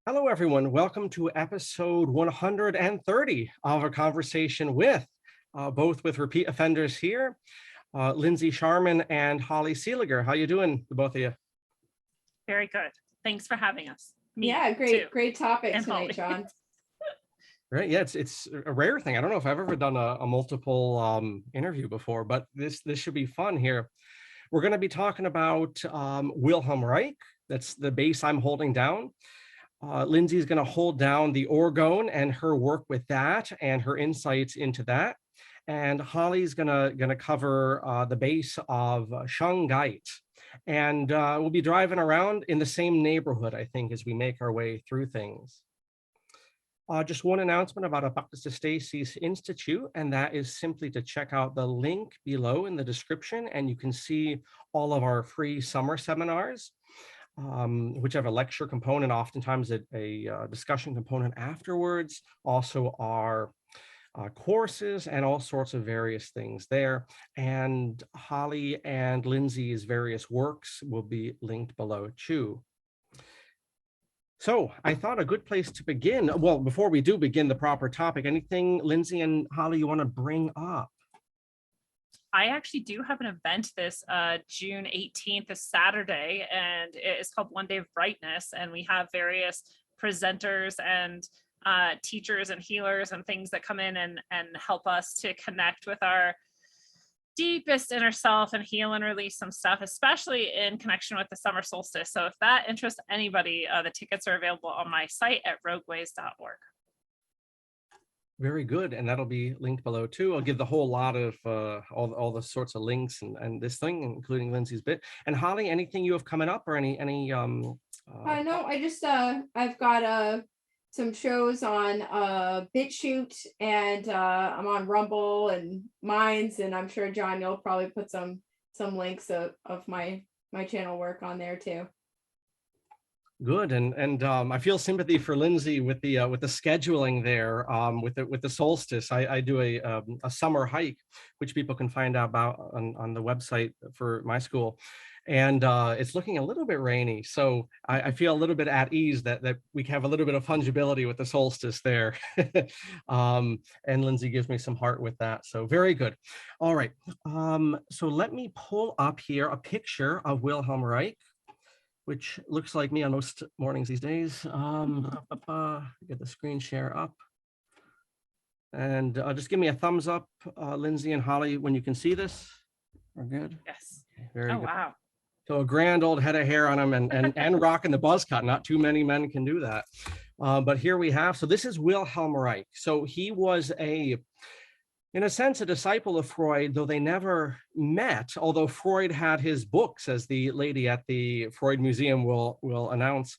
Hello, everyone. Welcome to episode 130 of a conversation with both with repeat offenders here, Lindsay Sharman and Holly Seeliger. How you doing, the both of you? Very good. Thanks for having us. Yeah, great topic And tonight, Holly. John. Right. Yeah, it's a rare thing. I don't know if I've ever done a multiple interview before, but this should be fun here. We're going to be talking about Wilhelm Reich. That's the base I'm holding down. Lindsay's going to hold down the Orgone and her work with that and her insights into that. And Holly's gonna cover the base of Shanghaite. And we'll be driving around in the same neighborhood, I think, as we make our way through things. Just one announcement about Dr. Stacy's Institute, and that is simply to check out the link below in the description, and you can see all of our free summer seminars, which have a lecture component, oftentimes a discussion component afterwards, also our courses and all sorts of various things there. And Holly and Lindsay's various works will be linked below too. So I thought a good place to begin, well, before we do begin the proper topic, anything Lindsay and Holly you want to bring up? I actually do have an event this June 18th, this Saturday, and it's called One Day of Brightness. And we have various presenters and teachers and healers and things that come in and help us to connect with our deepest inner self and heal and release some stuff, especially in connection with the summer solstice. So if that interests anybody, the tickets are available on my site at rogueways.org. Very good, and that'll be linked below too. I'll give the whole lot of all the sorts of links and this thing, including Lindsay's bit. And Holly, anything you have coming up, or any No, I just I've got some shows on BitChute, and I'm on Rumble and Minds, and I'm sure John, you'll probably put some links of my channel work on there too. Good, and I feel sympathy for Lindsay with the scheduling there, with the solstice. I do a summer hike, which people can find out about on the website for my school, and it's looking a little bit rainy. So I feel a little bit at ease that we have a little bit of fungibility with the solstice there, and Lindsay gives me some heart with that. So very good. All right, so let me pull up here a picture of Wilhelm Reich, which looks like me on most mornings these days. Get the screen share up. And just give me a thumbs up, Lindsay and Holly, when you can see this. We're good? Yes. Okay, very good. Wow. So a grand old head of hair on him and rocking the buzz cut. Not too many men can do that. But here we have, so this is Wilhelm Reich. So he was in a sense, a disciple of Freud, though they never met, although Freud had his books, as the lady at the Freud Museum will announce,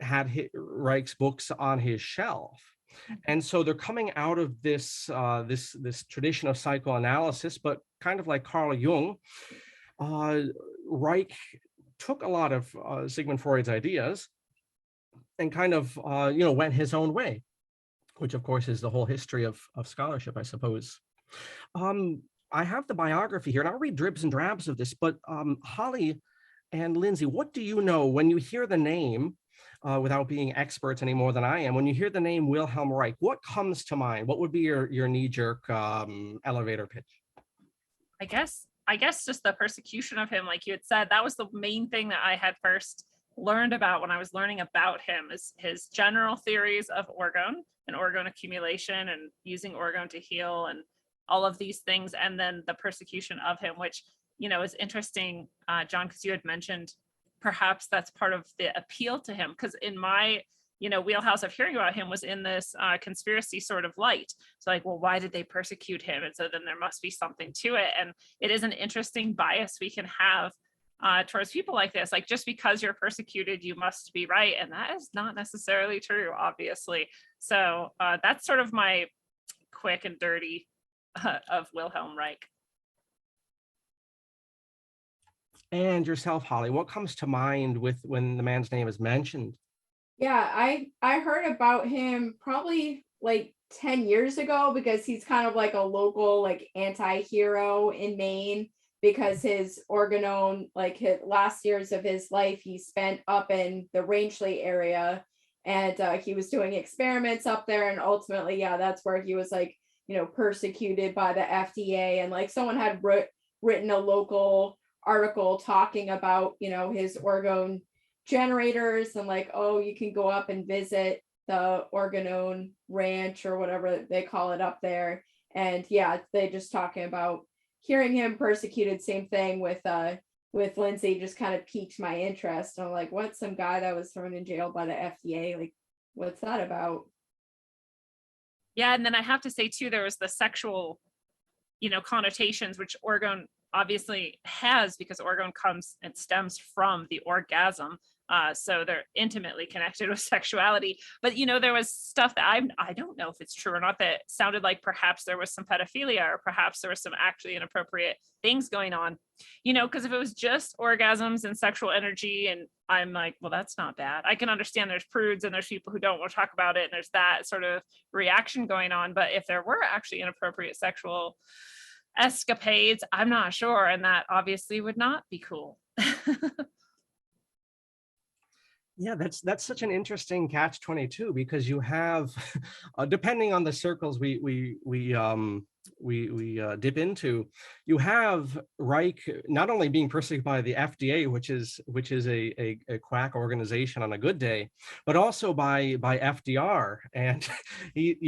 had Reich's books on his shelf. And so they're coming out of this tradition of psychoanalysis, but kind of like Carl Jung, Reich took a lot of Sigmund Freud's ideas and kind of went his own way, which of course is the whole history of scholarship, I suppose. I have the biography here, and I'll read dribs and drabs of this, but Holly and Lindsay, what do you know when you hear the name, without being experts any more than I am, when you hear the name Wilhelm Reich, what comes to mind? What would be your knee-jerk elevator pitch? I guess just the persecution of him, like you had said, that was the main thing that I had first learned about when I was learning about him, is his general theories of orgone and orgone accumulation and using orgone to heal and all of these things, and then the persecution of him, which is interesting, John, because you had mentioned perhaps that's part of the appeal to him, because in my wheelhouse of hearing about him was in this conspiracy sort of light. So like, well, why did they persecute him? And so then there must be something to it, and it is an interesting bias we can have towards people like this, like just because you're persecuted, you must be right. And that is not necessarily true, obviously. So that's sort of my quick and dirty of Wilhelm Reich. And yourself, Holly, what comes to mind when the man's name is mentioned? Yeah, I heard about him probably like 10 years ago, because he's kind of like a local like anti-hero in Maine, because his organone, like his last years of his life, he spent up in the Rangeley area, and he was doing experiments up there, and ultimately, yeah, that's where he was like, persecuted by the FDA, and like someone had written a local article talking about, his Orgone generators, and like, oh, you can go up and visit the Orgone ranch or whatever they call it up there. And yeah, they just talking about hearing him persecuted. Same thing with Lindsay, just kind of piqued my interest. I'm like, what? Some guy that was thrown in jail by the FDA? Like, what's that about? Yeah, and then I have to say too, there was the sexual, connotations, which Orgone obviously has, because Orgone comes and stems from the orgasm. So they're intimately connected with sexuality. But there was stuff that I don't know if it's true or not, that sounded like perhaps there was some pedophilia, or perhaps there was some actually inappropriate things going on. Because if it was just orgasms and sexual energy, and I'm like, well, that's not bad. I can understand there's prudes and there's people who don't want to talk about it, and there's that sort of reaction going on. But if there were actually inappropriate sexual escapades, I'm not sure, and that obviously would not be cool. Yeah, that's such an interesting catch-22, because you have, depending on the circles we dip into, you have Reich not only being persecuted by the FDA, which is a quack organization on a good day, but also by FDR. And he,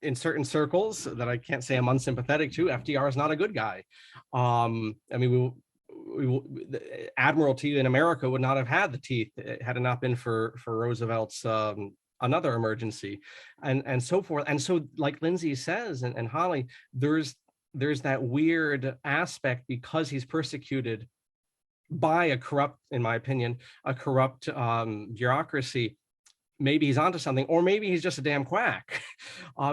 in certain circles that I can't say I'm unsympathetic to, FDR is not a good guy. I mean, the Admiralty in America would not have had the teeth had it not been for Roosevelt's another emergency, and so forth. And so, like Lindsay says, and Holly, there's that weird aspect, because he's persecuted by a corrupt, in my opinion, a corrupt bureaucracy. Maybe he's onto something, or maybe he's just a damn quack,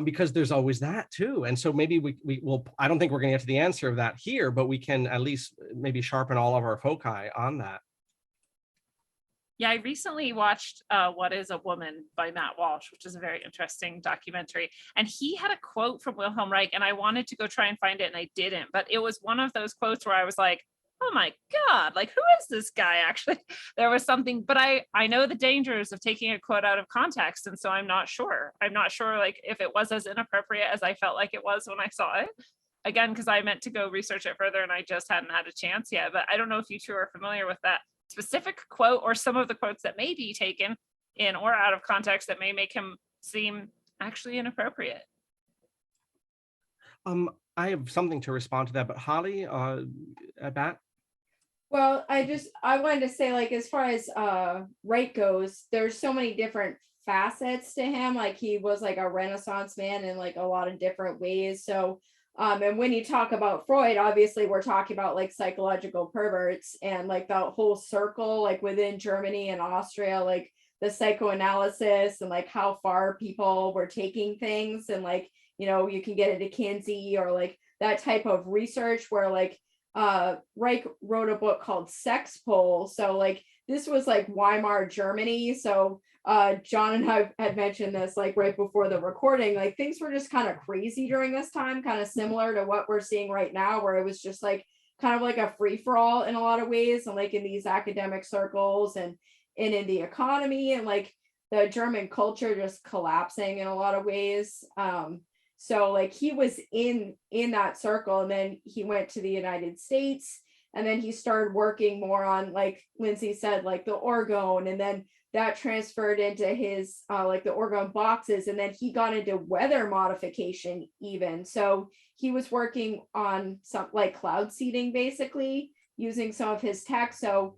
because there's always that too. And so maybe we will, I don't think we're going to get to the answer of that here, but we can at least maybe sharpen all of our foci on that. Yeah, I recently watched What is a Woman by Matt Walsh, which is a very interesting documentary. And he had a quote from Wilhelm Reich, and I wanted to go try and find it, and I didn't. But it was one of those quotes where I was like, oh my God, like, who is this guy actually? There was something, but I know the dangers of taking a quote out of context. And so I'm not sure like if it was as inappropriate as I felt like it was when I saw it. Again, because I meant to go research it further and I just hadn't had a chance yet. But I don't know if you two are familiar with that specific quote, or some of the quotes that may be taken in or out of context that may make him seem actually inappropriate. I have something to respond to that, but Holly, Bat? Well, I wanted to say, like, as far as Wright goes, there's so many different facets to him. Like, he was like a Renaissance man in like a lot of different ways. So and when you talk about Freud, obviously we're talking about like psychological perverts, and like the whole circle, like within Germany and Austria, like the psychoanalysis, and like how far people were taking things, and like, you can get into Kinsey or like that type of research, where like Reich wrote a book called Sex Pole. So like this was like Weimar Germany. So John and I had mentioned this like right before the recording, like things were just kind of crazy during this time, kind of similar to what we're seeing right now, where it was just like kind of like a free-for-all in a lot of ways, and like in these academic circles, and in the economy, and like the German culture just collapsing in a lot of ways. So like he was in that circle, and then he went to the United States, and then he started working more on, like Lindsay said, like the Orgone, and then that transferred into his like the Orgone boxes, and then he got into weather modification even. So he was working on some like cloud seeding, basically using some of his tech. So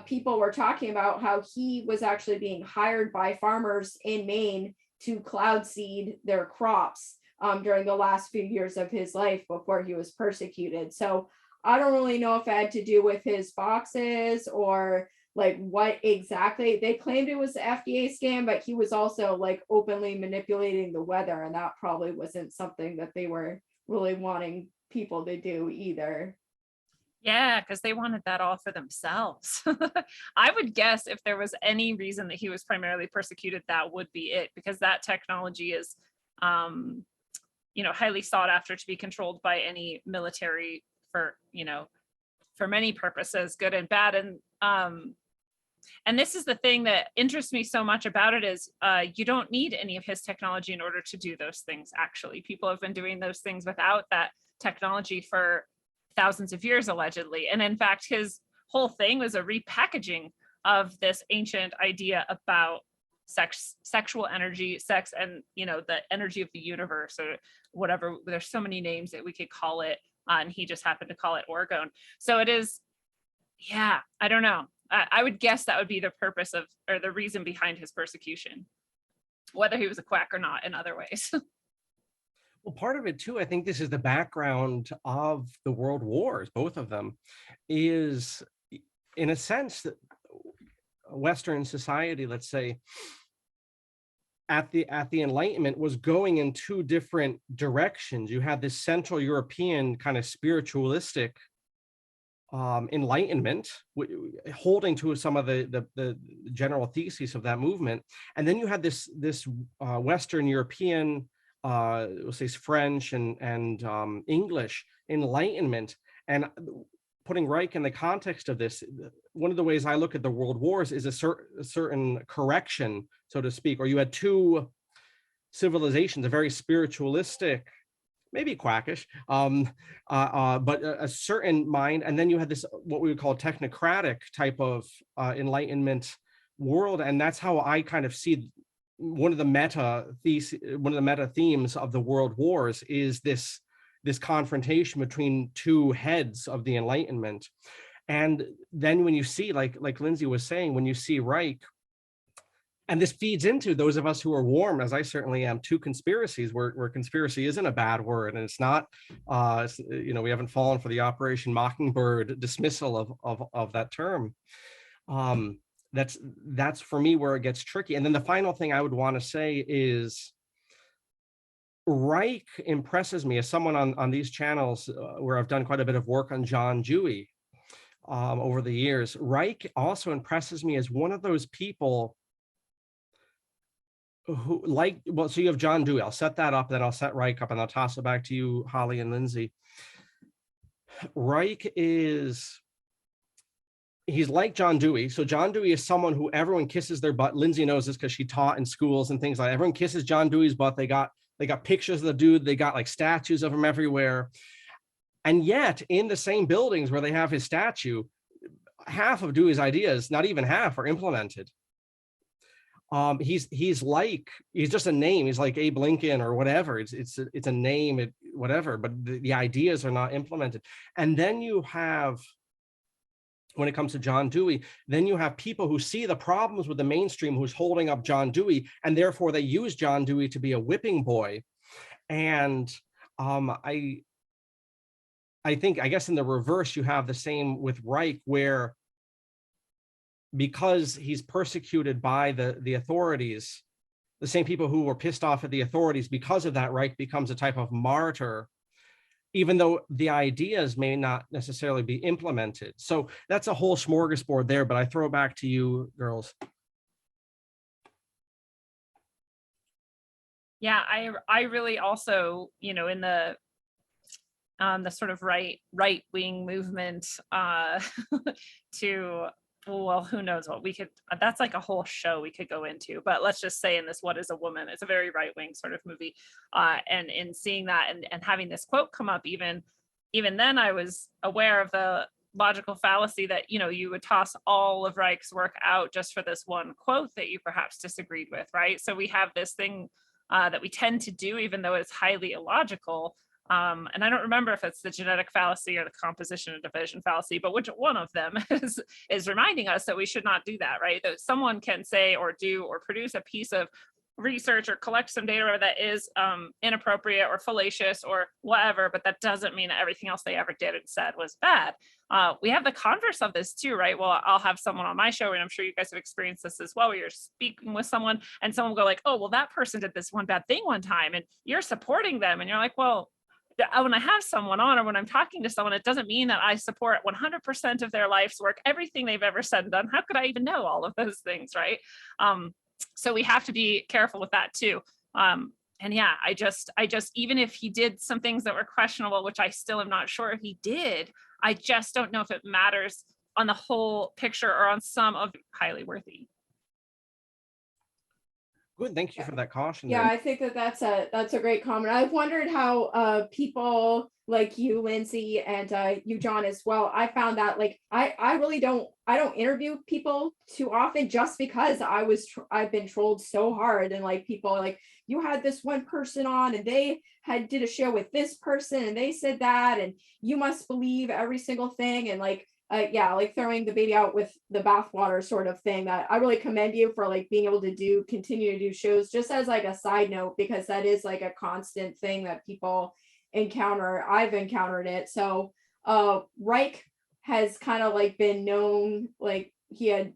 people were talking about how he was actually being hired by farmers in Maine to cloud seed their crops during the last few years of his life before he was persecuted. So I don't really know if it had to do with his boxes or like what exactly. They claimed it was the FDA scam, but he was also like openly manipulating the weather, and that probably wasn't something that they were really wanting people to do either. Yeah, because they wanted that all for themselves. I would guess if there was any reason that he was primarily persecuted, that would be it, because that technology is highly sought after to be controlled by any military for many purposes, good and bad. And And this is the thing that interests me so much about it is you don't need any of his technology in order to do those things. Actually, people have been doing those things without that technology for thousands of years, allegedly. And in fact, his whole thing was a repackaging of this ancient idea about sexual energy, sex, and the energy of the universe, or whatever. There's so many names that we could call it, and he just happened to call it Orgone. So it is, yeah, I don't know. I would guess that would be the purpose of, or the reason behind his persecution, whether he was a quack or not in other ways. Well, part of it too, I think this is the background of the world wars, both of them, is in a sense that Western society, let's say, at the Enlightenment was going in two different directions. You had this Central European kind of spiritualistic Enlightenment, holding to some of the general theses of that movement, and then you had this Western European, we'll say French and English Enlightenment. And putting Reich in the context of this, one of the ways I look at the world wars is a certain correction, so to speak, or you had two civilizations, a very spiritualistic, maybe quackish, but a certain mind, and then you had this what we would call technocratic type of Enlightenment world, and that's how I kind of see one of the meta themes of the world wars is this confrontation between two heads of the Enlightenment. And then when you see, like Lindsay was saying, when you see Reich, and this feeds into those of us who are warm, as I certainly am, to conspiracies, where conspiracy isn't a bad word, and it's not, we haven't fallen for the Operation Mockingbird dismissal of that term. That's for me where it gets tricky. And then the final thing I would want to say is Reich impresses me as someone on these channels where I've done quite a bit of work on John Dewey over the years. Reich also impresses me as one of those people who so you have John Dewey. I'll set that up, then I'll set Reich up, and I'll toss it back to you, Holly and Lindsay. Reich he's like John Dewey. So John Dewey is someone who everyone kisses their butt. Lindsay knows this because she taught in schools and things like that. Everyone kisses John Dewey's butt. They got pictures of the dude. They got like statues of him everywhere. And yet in the same buildings where they have his statue, half of Dewey's ideas, not even half, are implemented. He's just a name. He's like Abe Lincoln or whatever. It's a name, whatever, but the ideas are not implemented. And then you have, when it comes to John Dewey, then you have people who see the problems with the mainstream who's holding up John Dewey, and therefore they use John Dewey to be a whipping boy. And I guess in the reverse, you have the same with Reich, where because he's persecuted by the authorities, the same people who were pissed off at the authorities because of that, Reich becomes a type of martyr, even though the ideas may not necessarily be implemented. So that's a whole smorgasbord there, but I throw it back to you, girls. Yeah, I really also, in the sort of right-wing movement to, well, who knows what we could, that's like a whole show we could go into, but let's just say in this What is a Woman, it's a very right-wing sort of movie, and in seeing that and having this quote come up, even then I was aware of the logical fallacy that you would toss all of Reich's work out just for this one quote that you perhaps disagreed with, right? So we have this thing that we tend to do, even though it's highly illogical. And I don't remember if it's the genetic fallacy or the composition and division fallacy, but which one of them is reminding us that we should not do that, right? That someone can say or do or produce a piece of research or collect some data that is inappropriate or fallacious or whatever, but that doesn't mean that everything else they ever did and said was bad. We have the converse of this too, right? Well, I'll have someone on my show, and I'm sure you guys have experienced this as well, where you're speaking with someone and someone will go like, oh, well, that person did this one bad thing one time, and you're supporting them. And you're like, well, when I have someone on or when I'm talking to someone, it doesn't mean that I support 100% of their life's work, everything they've ever said and done. How could I even know all of those things, right? So we have to be careful with that too. And yeah, I just, even if he did some things that were questionable, which I still am not sure if he did, I just don't know if it matters on the whole picture or on some of highly worthy. Good, thank you for that caution. Yeah, there. I think that that's a great comment. I've wondered how people like you, Lindsay, and you, John, as well. I found that like I really don't interview people too often just because I've been trolled so hard, and like people like, you had this one person on and they did a show with this person and they said that, and you must believe every single thing, and like yeah, like throwing the baby out with the bathwater sort of thing. That I really commend you for like being able to continue to do shows, just as like a side note, because that is like a constant thing that people encounter. I've encountered it. So Reich has kind of like been known, like he had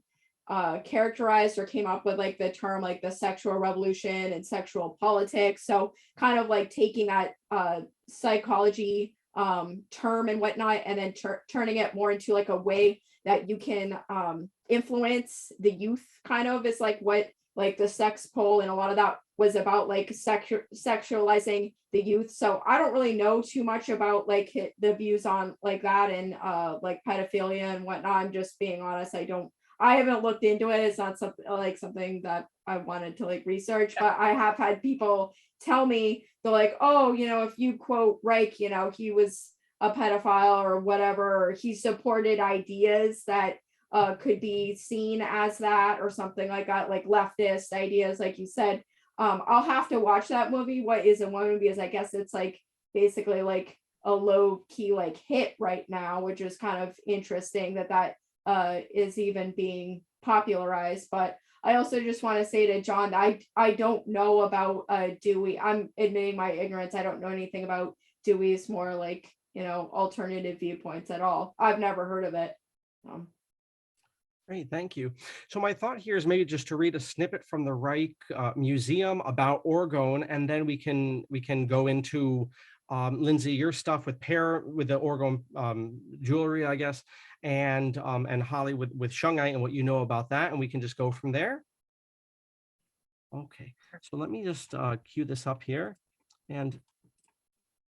characterized or came up with like the term like the sexual revolution and sexual politics. So kind of like taking that psychology term and whatnot, and then turning it more into like a way that you can influence the youth, kind of is like what like the sex poll and a lot of that was about, like sexualizing the youth. So I don't really know too much about like the views on like that and like pedophilia and whatnot. I'm just being honest. I haven't looked into it. It's not something that I wanted to like research, but I have had people tell me, they're like, oh, if you quote Reich, he was a pedophile or whatever, or he supported ideas that could be seen as that or something like that, like leftist ideas, like you said. I'll have to watch that movie. What is in one movie is, I guess it's like basically like a low key like hit right now, which is kind of interesting that is even being popularized. But I also just want to say to John, I don't know about Dewey. I'm admitting my ignorance. I don't know anything about Dewey's more like, alternative viewpoints at all. I've never heard of it. Great, thank you. So my thought here is maybe just to read a snippet from the Reich Museum about Orgone, and then we can go into Lindsay, your stuff with the Orgone jewelry, I guess, and Holly with Shanghaite and what you know about that, and we can just go from there. Okay, so let me just cue this up here, and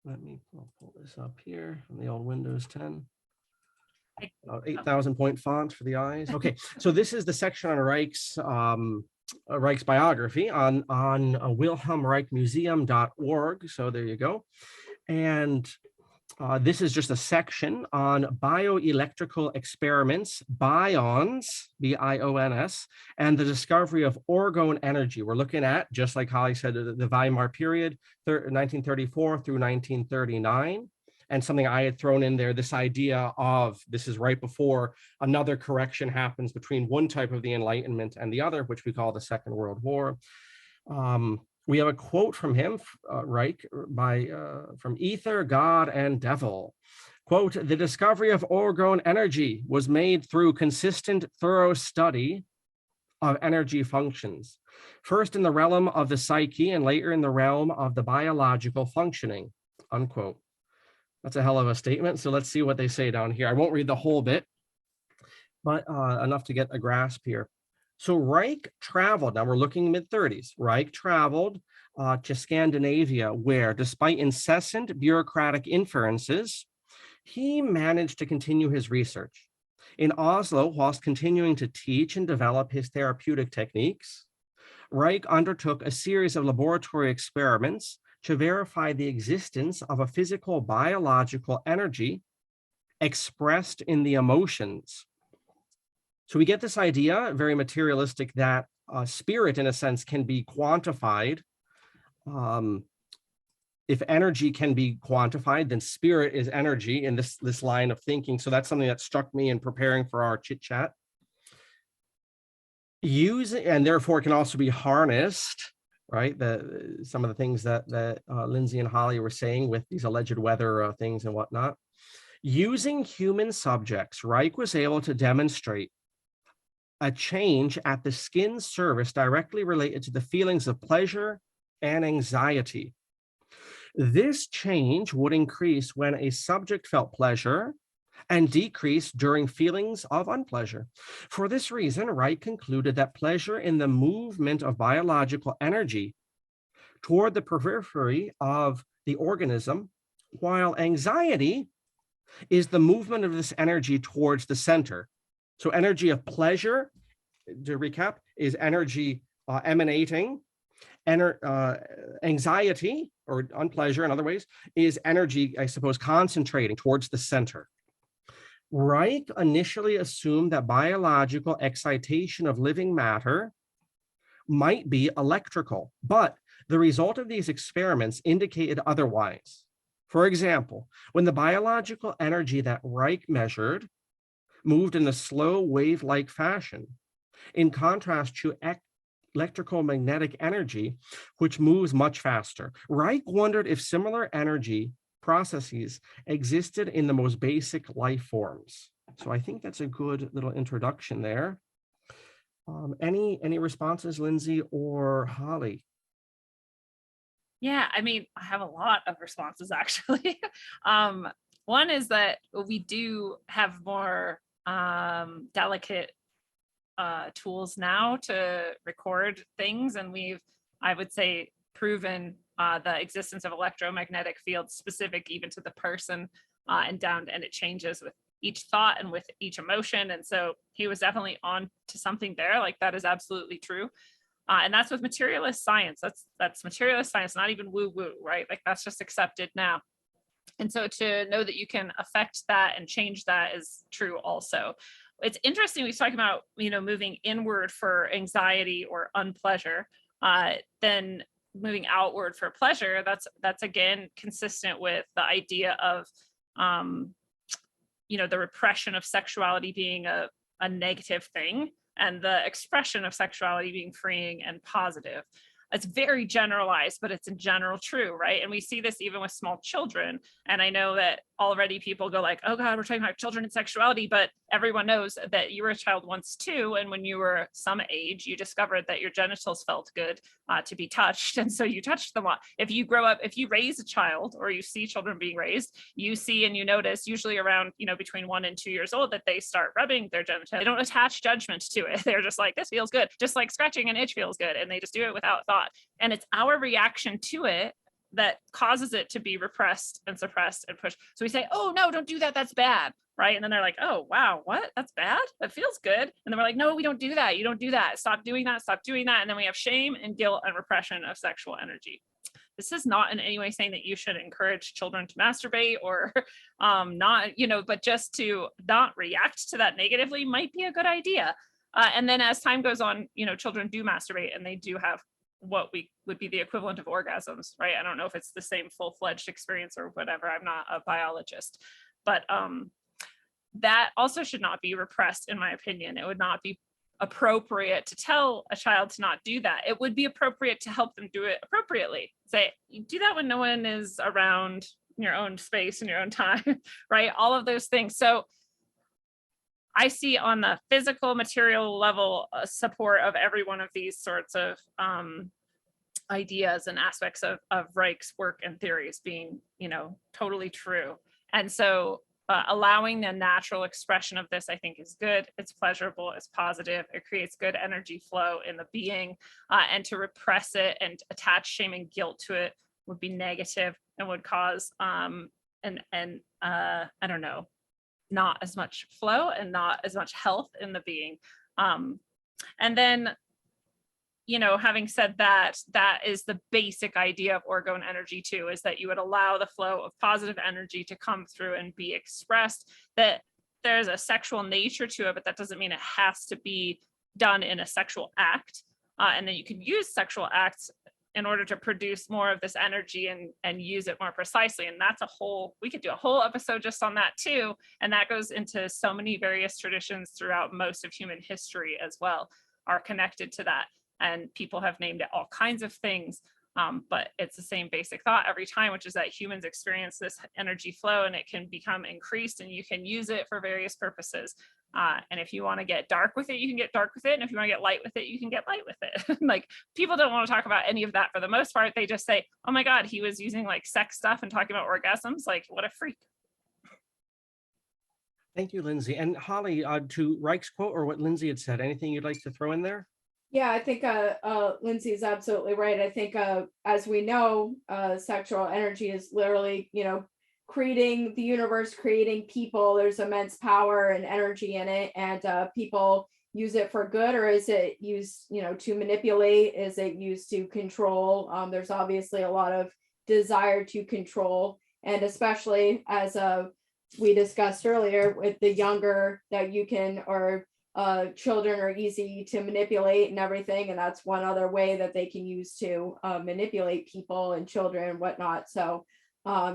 I'll pull this up here from the old Windows 10. 8,000 point font for the eyes. Okay, so this is the section on Reich's biography on WilhelmReichMuseum.org. So there you go. And this is just a section on bioelectrical experiments, bions, B-I-O-N-S, and the discovery of orgone energy. We're looking at, just like Holly said, the Weimar period, 1934 through 1939. And something I had thrown in there, this idea of, this is right before another correction happens between one type of the Enlightenment and the other, which we call the Second World War. We have a quote from him, Reich, from Ether, God, and Devil. Quote, the discovery of orgone energy was made through consistent, thorough study of energy functions, first in the realm of the psyche and later in the realm of the biological functioning, unquote. That's a hell of a statement. So let's see what they say down here. I won't read the whole bit, but enough to get a grasp here. So Reich traveled, now we're looking mid-30s. Reich traveled to Scandinavia, where despite incessant bureaucratic inferences, he managed to continue his research. In Oslo, whilst continuing to teach and develop his therapeutic techniques, Reich undertook a series of laboratory experiments to verify the existence of a physical biological energy expressed in the emotions. So we get this idea, very materialistic, that spirit, in a sense, can be quantified. If energy can be quantified, then spirit is energy in this line of thinking. So that's something that struck me in preparing for our chit chat. And therefore can also be harnessed, right? Some of the things that Lindsay and Holly were saying with these alleged weather things and whatnot. Using human subjects, Reich was able to demonstrate a change at the skin's surface directly related to the feelings of pleasure and anxiety. This change would increase when a subject felt pleasure and decrease during feelings of unpleasure. For this reason, Reich concluded that pleasure in the movement of biological energy toward the periphery of the organism, while anxiety is the movement of this energy towards the center. So energy of pleasure, to recap, is energy emanating. Anxiety or unpleasure in other ways is energy, I suppose, concentrating towards the center. Reich initially assumed that biological excitation of living matter might be electrical, but the result of these experiments indicated otherwise. For example, when the biological energy that Reich measured moved in a slow wave-like fashion, in contrast to electrical magnetic energy, which moves much faster. Reich wondered if similar energy processes existed in the most basic life forms. So I think that's a good little introduction there. Any responses, Lindsay or Holly? Yeah, I mean, I have a lot of responses actually. One is that we do have more delicate tools now to record things, and we've, I would say, proven the existence of electromagnetic fields specific even to the person, and it changes with each thought and with each emotion. And so he was definitely on to something there. Like, that is absolutely true. And that's with materialist science. That's materialist science, not even woo woo, right? Like, that's just accepted now. And so to know that you can affect that and change that is true also. It's interesting, we was talking about, moving inward for anxiety or unpleasure, then moving outward for pleasure. That's again consistent with the idea of, the repression of sexuality being a negative thing, and the expression of sexuality being freeing and positive. It's very generalized, but it's in general true, right? And we see this even with small children. And I know that already people go like, oh God, we're talking about children and sexuality, but everyone knows that you were a child once too. And when you were some age, you discovered that your genitals felt good to be touched. And so you touched them a lot. If you grow up, if you raise a child or you see children being raised, you see and you notice usually around, between 1 and 2 years old that they start rubbing their genitals. They don't attach judgment to it. They're just like, this feels good. Just like scratching an itch feels good. And they just do it without thought. And it's our reaction to it that causes it to be repressed and suppressed and pushed. So we say, oh no, don't do that, that's bad, right? And then they're like, oh wow, what? That's bad? That feels good. And then we're like, no, we don't do that. You don't do that. Stop doing that. Stop doing that. And then we have shame and guilt and repression of sexual energy. This is not in any way saying that you should encourage children to masturbate or not, but just to not react to that negatively might be a good idea. And then as time goes on, children do masturbate and they do have what we would be the equivalent of orgasms, right? I don't know if it's the same full-fledged experience or whatever. I'm not a biologist, but that also should not be repressed, in my opinion. It would not be appropriate to tell a child to not do that. It would be appropriate to help them do it appropriately. Say, you do that when no one is around, in your own space, in your own time, right? All of those things. So I see on the physical material level support of every one of these sorts of ideas and aspects of Reich's work and theories being, totally true. And so allowing the natural expression of this, I think, is good. It's pleasurable, it's positive, it creates good energy flow in the being, and to repress it and attach shame and guilt to it would be negative and would cause I don't know, not as much flow and not as much health in the being. And then, having said that, that is the basic idea of orgone energy too, is that you would allow the flow of positive energy to come through and be expressed, that there's a sexual nature to it, but that doesn't mean it has to be done in a sexual act. And then you can use sexual acts in order to produce more of this energy and use it more precisely. And that's we could do a whole episode just on that too. And that goes into so many various traditions throughout most of human history as well, are connected to that. And people have named it all kinds of things, but it's the same basic thought every time, which is that humans experience this energy flow and it can become increased and you can use it for various purposes. And if you want to get dark with it, you can get dark with it. And if you want to get light with it, you can get light with it. Like, people don't want to talk about any of that for the most part. They just say, oh my God, he was using like sex stuff and talking about orgasms. Like, what a freak. Thank you, Lindsay. And Holly, to Reich's quote or what Lindsay had said, anything you'd like to throw in there? Yeah, I think Lindsay is absolutely right. I think as we know, sexual energy is literally, creating the universe, creating people, there's immense power and energy in it, and people use it for good, or is it used, to manipulate? Is it used to control? There's obviously a lot of desire to control, and especially as we discussed earlier, with the younger that you can, or children are easy to manipulate and everything, and that's one other way that they can use to manipulate people and children and whatnot. So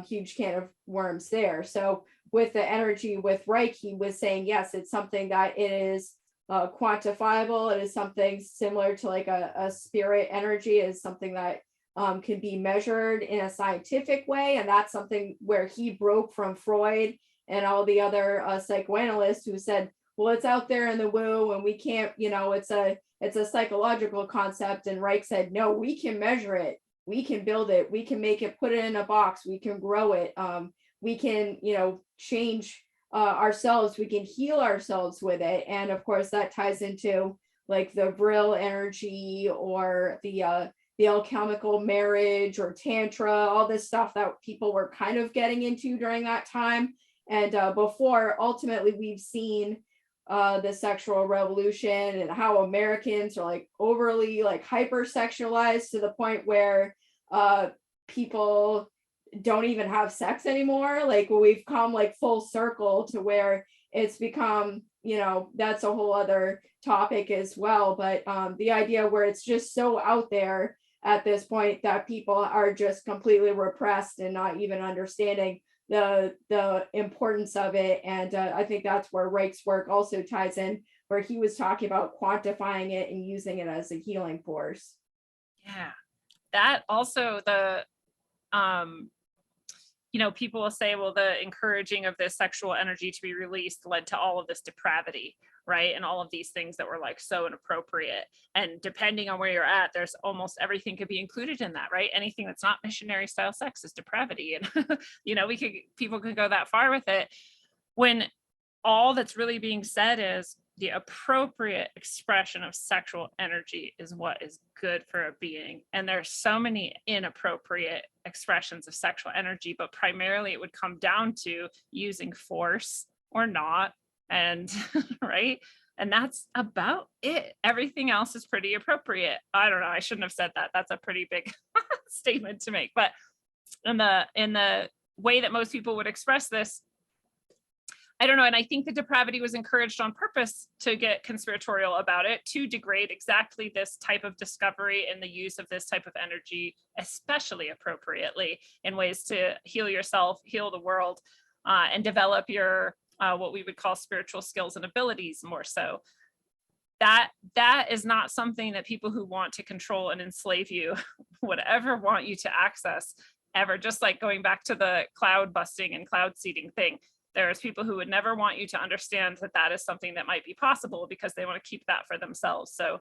huge can of worms there. So with the energy with Reich, he was saying, yes, it's something that it is quantifiable. It is something similar to like a spirit energy, is something that can be measured in a scientific way. And that's something where he broke from Freud and all the other psychoanalysts who said, well, it's out there in the woo and we can't, it's a psychological concept. And Reich said, no, we can measure it. We can build it. We can make it, put it in a box. We can grow it. We can, change ourselves. We can heal ourselves with it. And of course, that ties into like the Vril energy, or the alchemical marriage, or Tantra, all this stuff that people were kind of getting into during that time. And before, ultimately, we've seen the sexual revolution and how Americans are like overly like hypersexualized to the point where people don't even have sex anymore. Like we've come like full circle to where it's become, that's a whole other topic as well. But the idea where it's just so out there at this point that people are just completely repressed and not even understanding the importance of it. And I think that's where Reich's work also ties in, where he was talking about quantifying it and using it as a healing force. Yeah, that also people will say, well, the encouraging of this sexual energy to be released led to all of this depravity, right? And all of these things that were like so inappropriate. And depending on where you're at, there's almost everything could be included in that, right? Anything that's not missionary style sex is depravity. And, people could go that far with it, when all that's really being said is the appropriate expression of sexual energy is what is good for a being. And there's so many inappropriate expressions of sexual energy, but primarily it would come down to using force or not. And right. And that's about it. Everything else is pretty appropriate. I don't know. I shouldn't have said that. That's a pretty big statement to make. But in the way that most people would express this, I don't know. And I think the depravity was encouraged on purpose to get conspiratorial about it, to degrade exactly this type of discovery and the use of this type of energy, especially appropriately, in ways to heal yourself, heal the world, and develop your what we would call spiritual skills and abilities more so. That is not something that people who want to control and enslave you would ever want you to access ever. Just like going back to the cloud busting and cloud seeding thing. There's people who would never want you to understand that that is something that might be possible because they want to keep that for themselves. So,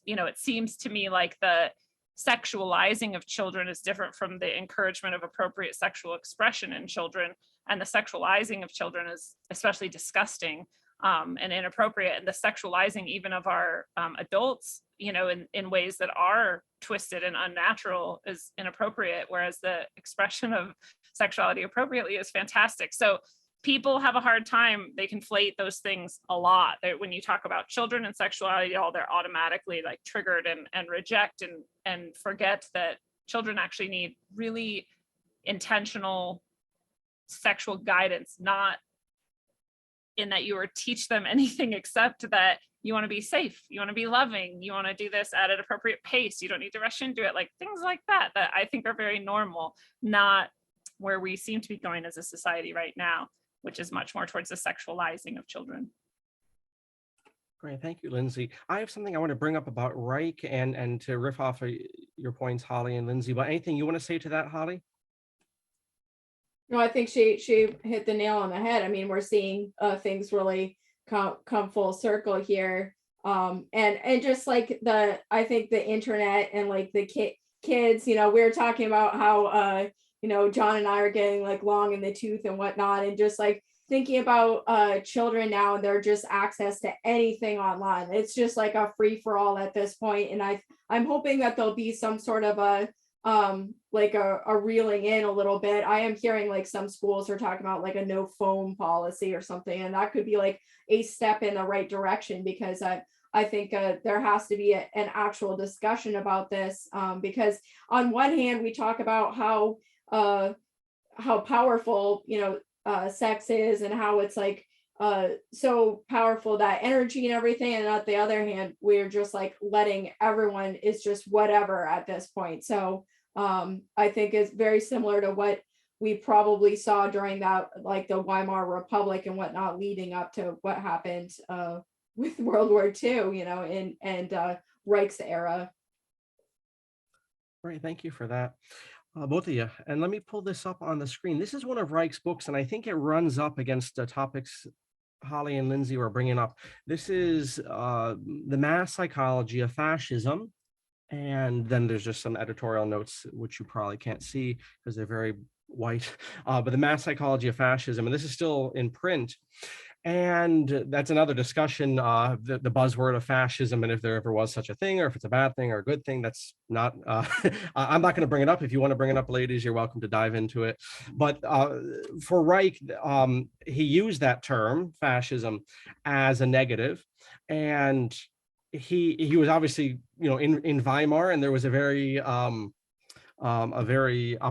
it seems to me like the sexualizing of children is different from the encouragement of appropriate sexual expression in children. And the sexualizing of children is especially disgusting and inappropriate. And the sexualizing even of our adults, in ways that are twisted and unnatural is inappropriate, whereas the expression of sexuality appropriately is fantastic. So people have a hard time, they conflate those things a lot. When you talk about children and sexuality, they're automatically like triggered and reject and forget that children actually need really intentional sexual guidance, not in that you teach them anything except that you want to be safe, you want to be loving, you want to do this at an appropriate pace, you don't need to rush into it, like things like that I think are very normal, not where we seem to be going as a society right now, which is much more towards the sexualizing of children. Great, thank you, Lindsay. I have something I want to bring up about Reich and to riff off of your points, Holly and Lindsay, but anything you want to say to that, Holly? No, I think she hit the nail on the head. I mean, we're seeing things really come full circle here. And just like I think the internet and like the kids, we were talking about how, John and I are getting like long in the tooth and whatnot. And just like thinking about children now, they're just access to anything online. It's just like a free for all at this point. And I'm hoping that there'll be some sort of like a reeling in a little bit. I am hearing like some schools are talking about like a no phone policy or something, and that could be like a step in the right direction, because I think there has to be an actual discussion about this, because on one hand we talk about how powerful, sex is, and how it's like so powerful, that energy and everything, and on the other hand we're just like letting everyone is just whatever at this point. So I think it's very similar to what we probably saw during that, like the Weimar Republic and whatnot, leading up to what happened with World War II, and Reich's era. Right, thank you for that, both of you. And let me pull this up on the screen. This is one of Reich's books, and I think it runs up against the topics Holly and Lindsay were bringing up. This is The Mass Psychology of Fascism. And then there's just some editorial notes, which you probably can't see because they're very white, but The Mass Psychology of Fascism, and this is still in print. And that's another discussion, the buzzword of fascism, and if there ever was such a thing, or if it's a bad thing or a good thing. That's not, I'm not going to bring it up. If you want to bring it up, ladies, you're welcome to dive into it. But for Reich, he used that term, fascism, as a negative. And he was obviously, in Weimar, and there was a very up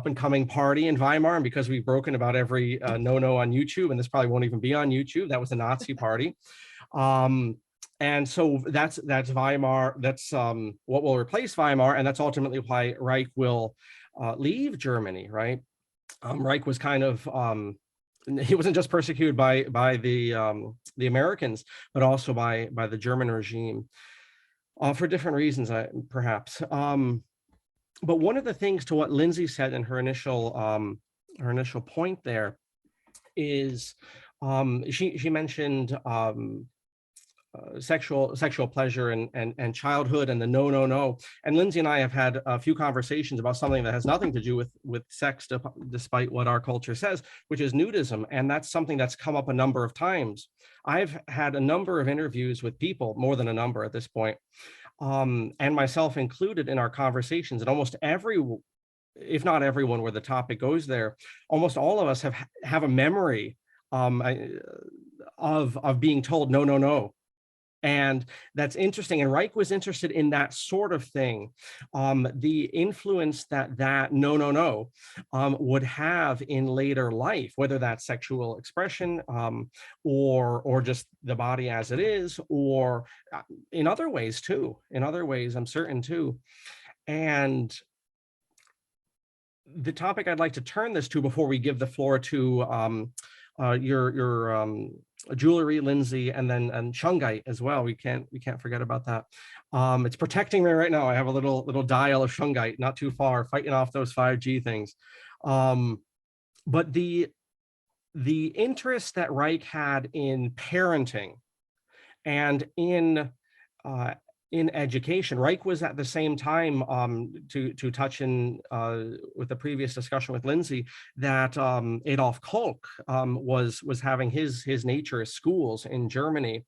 and coming party in Weimar. And because we've broken about every no on YouTube, and this probably won't even be on YouTube, that was a Nazi party. And so that's Weimar. That's what will replace Weimar. And that's ultimately why Reich will leave Germany, right? Reich was kind of, he wasn't just persecuted by the Americans, but also by the German regime, for different reasons, perhaps. But one of the things, to what Lindsay said in her initial point there, is she mentioned sexual pleasure and childhood, and the no. And Lindsay and I have had a few conversations about something that has nothing to do with sex, despite what our culture says, which is nudism. And that's something that's come up a number of times. I've had a number of interviews with people, more than a number at this point, and myself included, in our conversations, and almost if not everyone, where the topic goes there, almost all of us have a memory of being told no. And that's interesting. And Reich was interested in that sort of thing, the influence that no would have in later life, whether that's sexual expression, or just the body as it is, or in other ways too. In other ways, I'm certain too. And the topic I'd like to turn this to, before we give the floor to your jewelry, Lindsay, and Shanghaite as well. We can't forget about that. It's protecting me right now. I have a little dial of Shanghaite, not too far, fighting off those 5G things. But the interest that Reich had in parenting and in education. Reich was at the same time, to touch in with the previous discussion with Lindsay, that Adolf Kolk was having his naturist schools in Germany.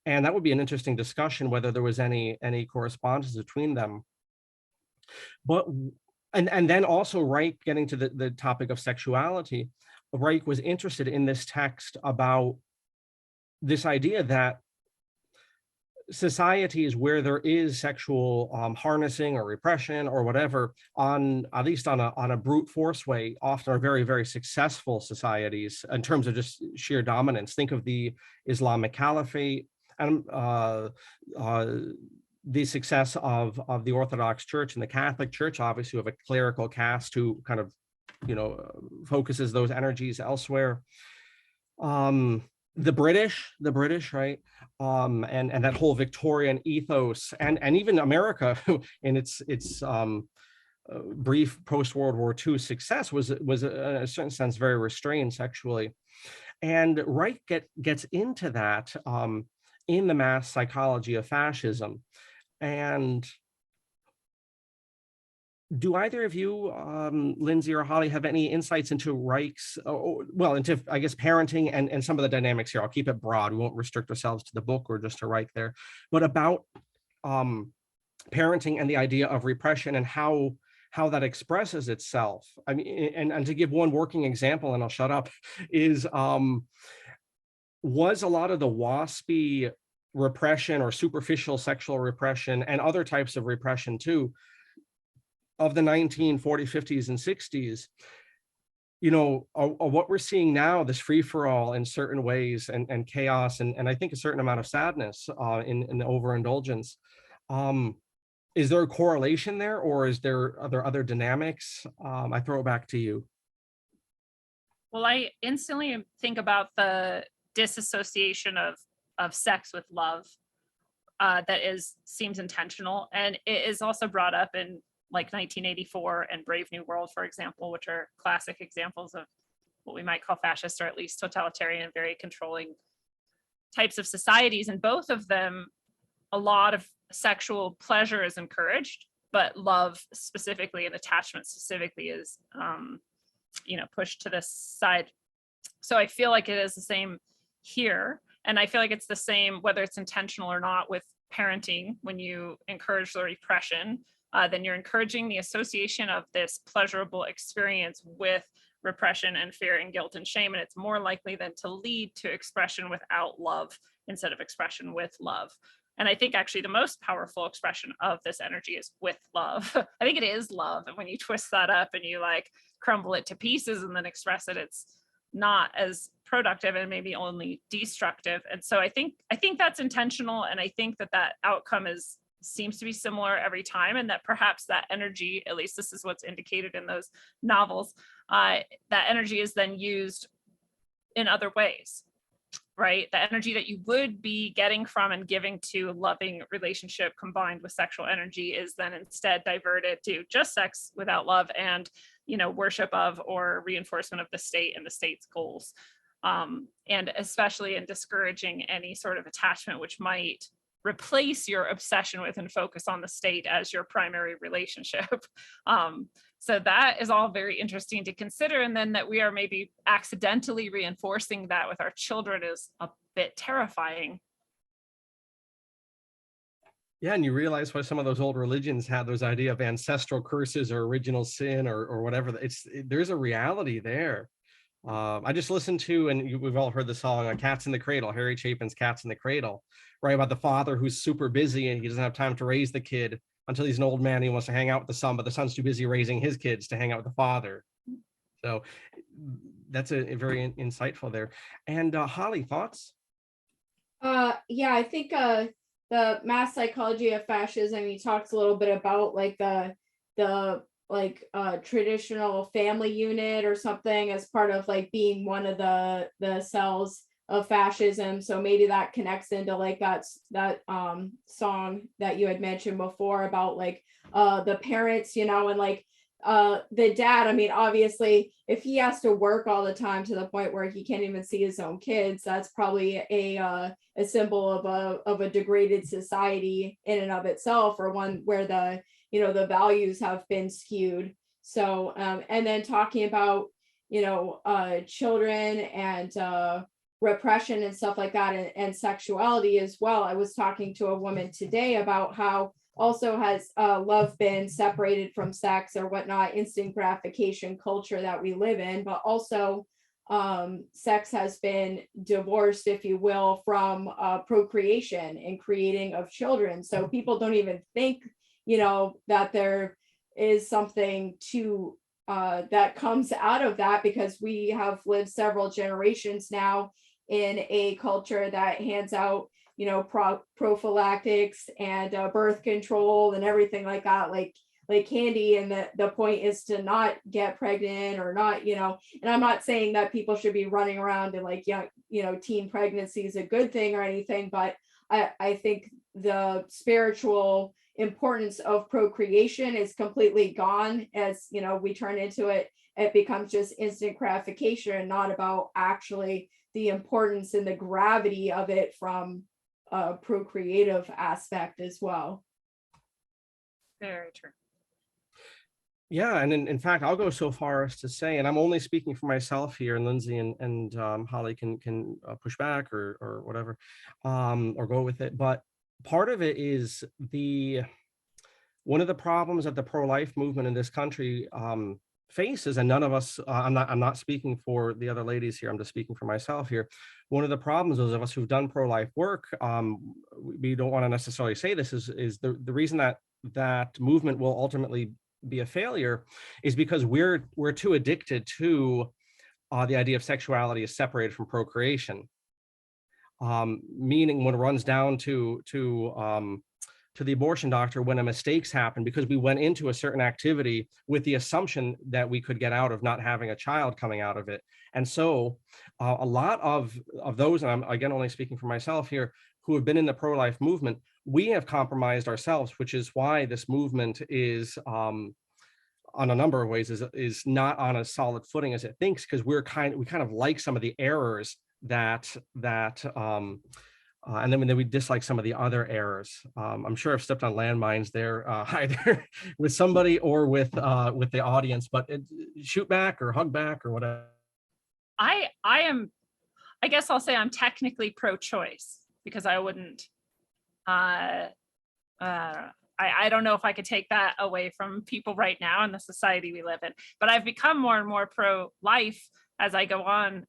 And that would be an interesting discussion, whether there was any correspondence between them. But and then also Reich, getting to the topic of sexuality, Reich was interested in this text about this idea that societies where there is sexual harnessing or repression or whatever, at least on a brute force way, often are very, very successful societies in terms of just sheer dominance. Think of the Islamic Caliphate and the success of the Orthodox Church and the Catholic Church, obviously, who have a clerical caste who kind of, focuses those energies elsewhere. The British, right? And that whole Victorian ethos, and even America in its brief post-World War II success was in a certain sense very restrained sexually. And Reich gets into that in The Mass Psychology of Fascism. And do either of you, Lindsay or Holly, have any insights into Reich's, into, I guess, parenting and some of the dynamics here? I'll keep it broad. We won't restrict ourselves to the book or just to Reich there, but about parenting and the idea of repression, and how how that expresses itself. I mean, and to give one working example, and I'll shut up, is was a lot of the waspy repression or superficial sexual repression and other types of repression too of the 1940s, 50s, and 60s, you know, what we're seeing now, this free-for-all in certain ways, and chaos, and I think a certain amount of sadness in the overindulgence. Is there a correlation there, or are there other dynamics? I throw it back to you. Well, I instantly think about the disassociation of sex with love that seems intentional, and it is also brought up in like 1984 and Brave New World, for example, which are classic examples of what we might call fascist, or at least totalitarian and very controlling types of societies. And both of them, a lot of sexual pleasure is encouraged, but love specifically and attachment specifically is, you know, pushed to the side. So I feel like it is the same here. And I feel like it's the same, whether it's intentional or not, with parenting. When you encourage the repression, then you're encouraging the association of this pleasurable experience with repression and fear and guilt and shame. And it's more likely than to lead to expression without love instead of expression with love. And I think actually the most powerful expression of this energy is with love. I think it is love. And when you twist that up and you like crumble it to pieces and then express it, it's not as productive and maybe only destructive. And so I think that's intentional. And I think that outcome seems to be similar every time, and that perhaps that energy, at least this is what's indicated in those novels, that energy is then used in other ways, right? The energy that you would be getting from and giving to a loving relationship combined with sexual energy is then instead diverted to just sex without love and, you know, worship of or reinforcement of the state and the state's goals. And especially in discouraging any sort of attachment which might replace your obsession with and focus on the state as your primary relationship. So that is all very interesting to consider. And then that we are maybe accidentally reinforcing that with our children is a bit terrifying. Yeah, and you realize why some of those old religions had those idea of ancestral curses or original sin or whatever. There's a reality there. I just listened to, and we've all heard the song Cats in the Cradle, Harry Chapin's Cats in the Cradle, right? About the father who's super busy and he doesn't have time to raise the kid until he's an old man. He wants to hang out with the son, but the son's too busy raising his kids to hang out with the father. So that's a very insightful there. And Holly, thoughts? Yeah, I think the mass psychology of fascism, he talks a little bit about like the traditional family unit or something as part of like being one of the cells of fascism. So maybe that connects into like that song that you had mentioned before about like the parents, you know, and like the dad. I mean, obviously if he has to work all the time to the point where he can't even see his own kids, that's probably a symbol of a degraded society in and of itself, or one where the values have been skewed. So and then talking about children and repression and stuff like that, and sexuality as well. I was talking to a woman today about how also has love been separated from sex or whatnot, instant gratification culture that we live in, but also sex has been divorced, if you will, from procreation and creating of children. So people don't even think that there is something to that comes out of that, because we have lived several generations now in a culture that hands out prophylactics and birth control and everything like that, like candy. And the point is to not get pregnant or not, and I'm not saying that people should be running around and like teen pregnancy is a good thing or anything, but I think the spiritual importance of procreation is completely gone. As we turn into it becomes just instant gratification and not about actually the importance and the gravity of it from a procreative aspect as well. Very true. Yeah, and in fact, I'll go so far as to say, and I'm only speaking for myself here, and Lindsay and Holly can push back or whatever, or go with it. But part of it is one of the problems that the pro-life movement in this country faces, and none of us, I'm not speaking for the other ladies here, I'm just speaking for myself here. One of the problems, those of us who've done pro-life work, we don't want to necessarily say this, is the reason that that movement will ultimately be a failure is because we're too addicted to the idea of sexuality as separated from procreation. Meaning when it runs down to the abortion doctor when a mistakes happen because we went into a certain activity with the assumption that we could get out of not having a child coming out of it. And so a lot of those, and I'm again only speaking for myself here, who have been in the pro-life movement, we have compromised ourselves, which is why this movement is on a number of ways is not on a solid footing as it thinks, because we kind of like some of the errors that and then we dislike some of the other errors. I'm sure I've stepped on landmines there, either with somebody or with the audience, but shoot back or hug back or whatever. I guess I'll say I'm technically pro-choice because I wouldn't, I don't know if I could take that away from people right now in the society we live in, but I've become more and more pro-life as I go on.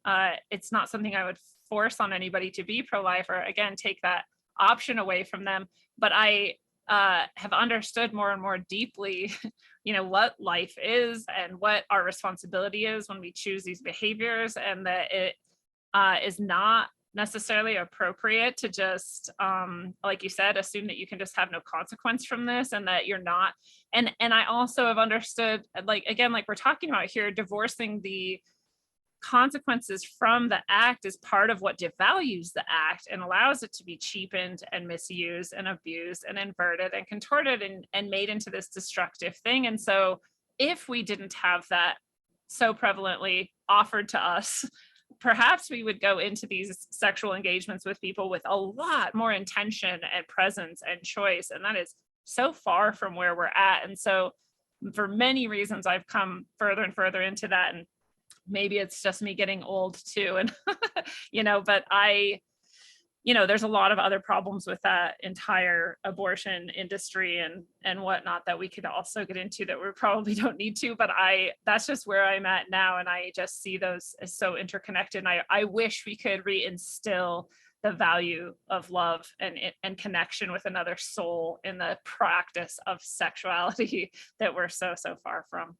It's not something I would force on anybody to be pro-life or again, take that option away from them. But I have understood more and more deeply, what life is and what our responsibility is when we choose these behaviors, and that it is not necessarily appropriate to just, like you said, assume that you can just have no consequence from this and that you're not. And I also have understood, like we're talking about here, divorcing the consequences from the act is part of what devalues the act and allows it to be cheapened and misused and abused and inverted and contorted and made into this destructive thing. And so if we didn't have that so prevalently offered to us, perhaps we would go into these sexual engagements with people with a lot more intention and presence and choice. And that is so far from where we're at. And so for many reasons, I've come further and further into that. And maybe it's just me getting old too. And, but there's a lot of other problems with that entire abortion industry and whatnot that we could also get into that we probably don't need to, but that's just where I'm at now. And I just see those as so interconnected. And I wish we could reinstill the value of love and connection with another soul in the practice of sexuality that we're so far from.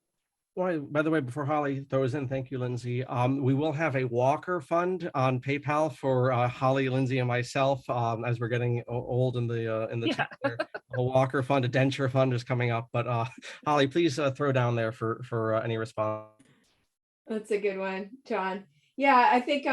Well, by the way, before Holly throws in, thank you, Lindsay. We will have a Walker Fund on PayPal for Holly, Lindsay, and myself as we're getting old in the chapter. A Walker Fund, a denture fund is coming up. But Holly, please throw down there for any response. That's a good one, John. Yeah, I think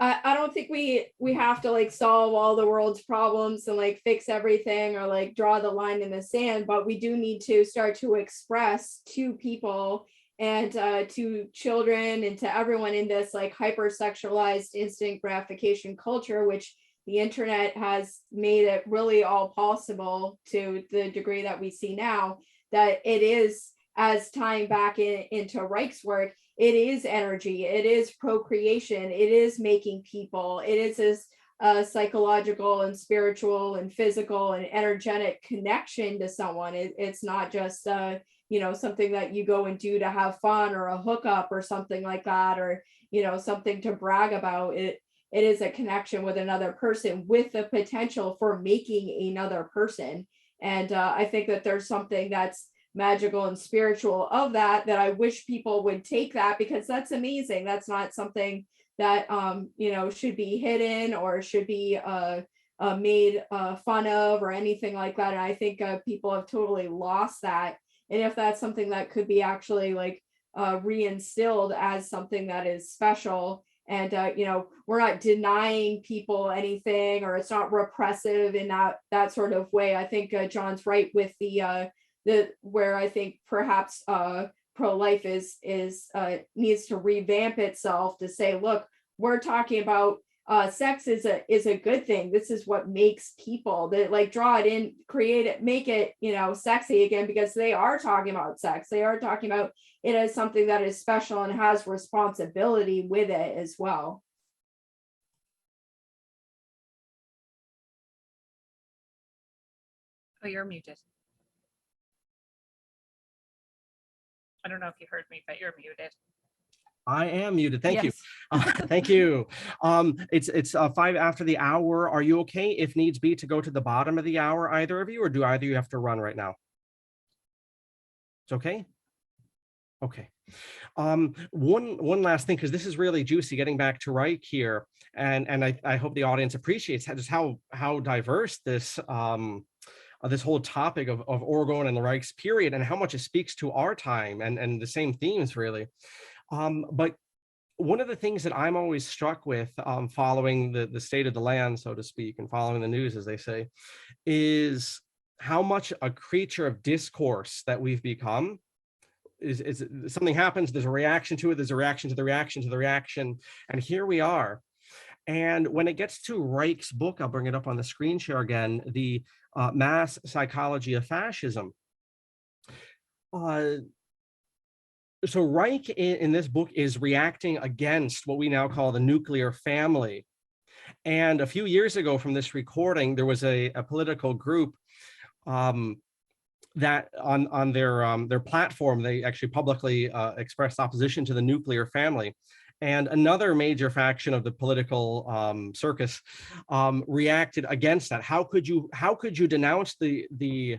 I don't think we have to solve all the world's problems and fix everything or draw the line in the sand, but we do need to start to express to people and to children and to everyone in this hypersexualized instant gratification culture, which the internet has made it really all possible to the degree that we see now, that it is, as tying back into Reich's work, it is energy, it is procreation, it is making people, it is this psychological and spiritual and physical and energetic connection to someone. It's not just something that you go and do to have fun or a hookup or something like that, or something to brag about. It is a connection with another person with the potential for making another person. And I think that there's something that's magical and spiritual of that I wish people would take that, because that's amazing. That's not something that should be hidden or should be made fun of or anything like that. And I think people have totally lost that. And if that's something that could be actually reinstilled as something that is special, and we're not denying people anything, or it's not repressive in that sort of way. I think John's right with the where I think perhaps pro-life is needs to revamp itself to say, look, we're talking about sex is a good thing. This is what makes people that draw it in, create it, make it sexy again, because they are talking about sex. They are talking about it as something that is special and has responsibility with it as well. Oh, you're muted. I don't know if you heard me, but you're muted. I am muted. Thank you. Yes. Thank you. It's 5 after the hour. Are you okay, if needs be, to go to the bottom of the hour, either of you, or do either of you have to run right now? It's okay. Okay. One last thing, because this is really juicy, getting back to Reich here, and I hope the audience appreciates just how diverse this this whole topic of Orgone and the Reich's period, and how much it speaks to our time, and the same themes really. But one of the things that I'm always struck with, following the state of the land, so to speak, and following the news, as they say, is how much a creature of discourse that we've become. Is something happens, there's a reaction to it, there's a reaction to the reaction to the reaction, and here we are. And when it gets to Reich's book, I'll bring it up on the screen share again, the Mass Psychology of Fascism. So Reich in this book is reacting against what we now call the nuclear family. And a few years ago from this recording, there was a political group that on their platform, they actually publicly expressed opposition to the nuclear family. And another major faction of the political circus reacted against that. How could you denounce the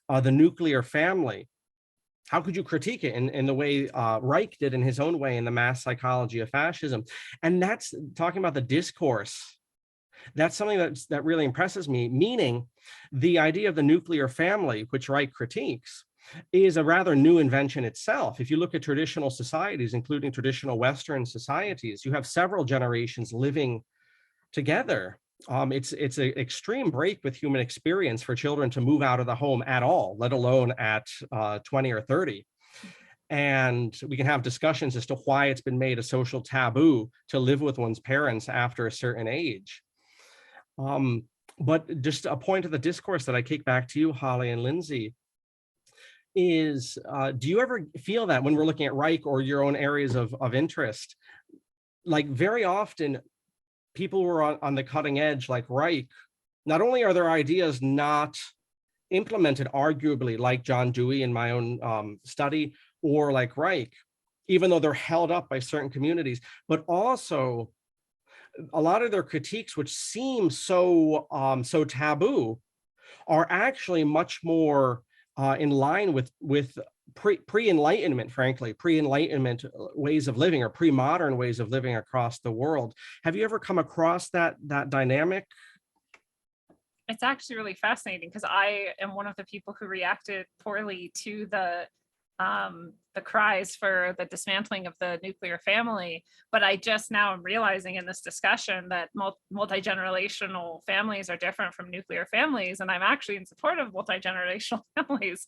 nuclear family? How could you critique it in the way Reich did in his own way in the Mass Psychology of Fascism? And that's talking about the discourse. That's something that really impresses me, meaning the idea of the nuclear family, which Reich critiques, is a rather new invention itself. If you look at traditional societies, including traditional Western societies, you have several generations living together. It's an extreme break with human experience for children to move out of the home at all, let alone at 20 or 30. And we can have discussions as to why it's been made a social taboo to live with one's parents after a certain age. But just a point of the discourse that I kick back to you, Holly and Lindsay, is do you ever feel that when we're looking at Reich or your own areas of interest, like very often people who are on the cutting edge like Reich, not only are their ideas not implemented arguably like John Dewey in my own study, or like Reich, even though they're held up by certain communities, but also a lot of their critiques, which seem so taboo, are actually much more in line with pre-Enlightenment, frankly, pre-Enlightenment ways of living, or pre-modern ways of living across the world. Have you ever come across that dynamic? It's actually really fascinating, because I am one of the people who reacted poorly to the cries for the dismantling of the nuclear family. But I just now am realizing in this discussion that multi-generational families are different from nuclear families. And I'm actually in support of multi-generational families,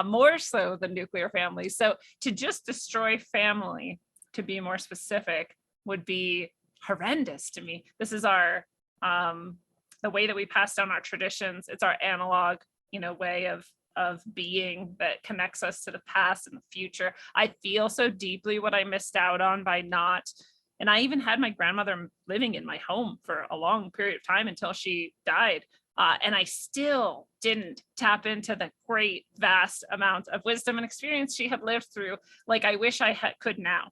more so than nuclear families. So to just destroy family, to be more specific, would be horrendous to me. This is our, the way that we pass down our traditions. It's our analog, way of being that connects us to the past and the future. I feel so deeply what I missed out on by not, and I even had my grandmother living in my home for a long period of time until she died. And I still didn't tap into the great, vast amount of wisdom and experience she had lived through, like I wish I could now,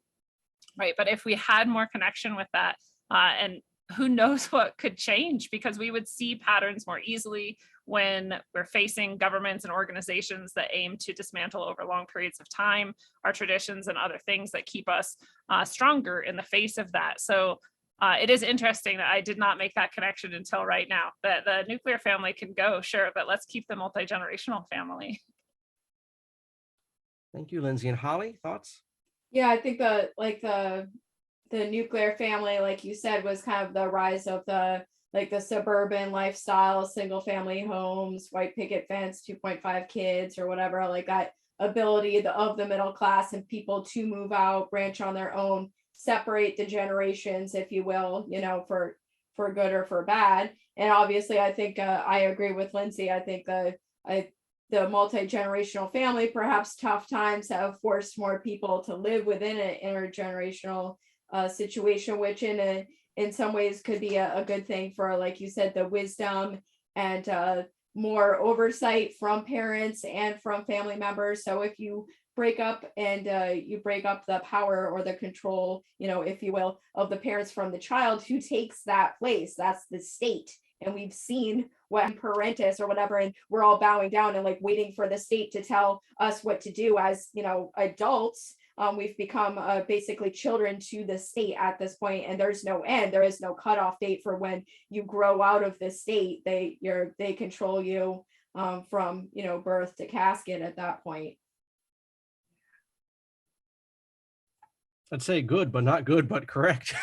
right? But if we had more connection with that, and who knows what could change, because we would see patterns more easily when we're facing governments and organizations that aim to dismantle over long periods of time our traditions and other things that keep us stronger in the face of that. So it is interesting that I did not make that connection until right now, that the nuclear family can go, sure, but let's keep the multi-generational family. Thank you, Lindsay. And Holly, thoughts? Yeah, I think the nuclear family, like you said, was kind of the rise of the suburban lifestyle, single family homes, white picket fence, 2.5 kids or whatever, like that ability of the middle class and people to move out, branch on their own, separate the generations, if you will, for good or for bad. And obviously, I think I agree with Lindsay. I think the multi-generational family, perhaps tough times have forced more people to live within an intergenerational situation, which in some ways could be a good thing for, like you said, the wisdom and more oversight from parents and from family members. So if you break up and you break up the power or the control, if you will, of the parents from the child, who takes that place? That's the state. And we've seen what parentis or whatever, and we're all bowing down and like waiting for the state to tell us what to do as, adults. We've become basically children to the state at this point, and there's no end. There is no cutoff date for when you grow out of the state. They control you from birth to casket at that point. I'd say good, but not good, but correct.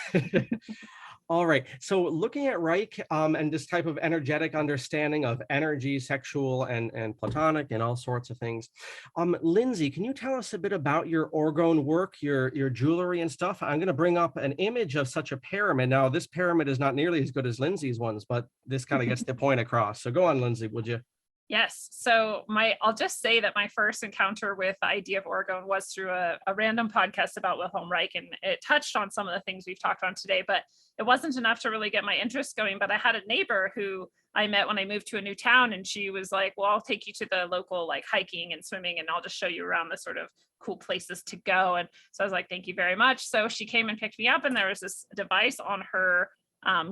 All right. So looking at Reich and this type of energetic understanding of energy, sexual and platonic and all sorts of things. Lindsay, can you tell us a bit about your Orgone work, your jewelry and stuff? I'm going to bring up an image of such a pyramid. Now, this pyramid is not nearly as good as Lindsay's ones, but this kind of gets the point across. So go on, Lindsay, would you? Yes. So I'll just say that my first encounter with the idea of Orgone was through a random podcast about Wilhelm Reich, and it touched on some of the things we've talked on today, but it wasn't enough to really get my interest going. But I had a neighbor who I met when I moved to a new town, and she was like, well, I'll take you to the local like hiking and swimming, and I'll just show you around the sort of cool places to go. And so I was like, thank you very much. So she came and picked me up, and there was this device on her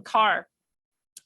car.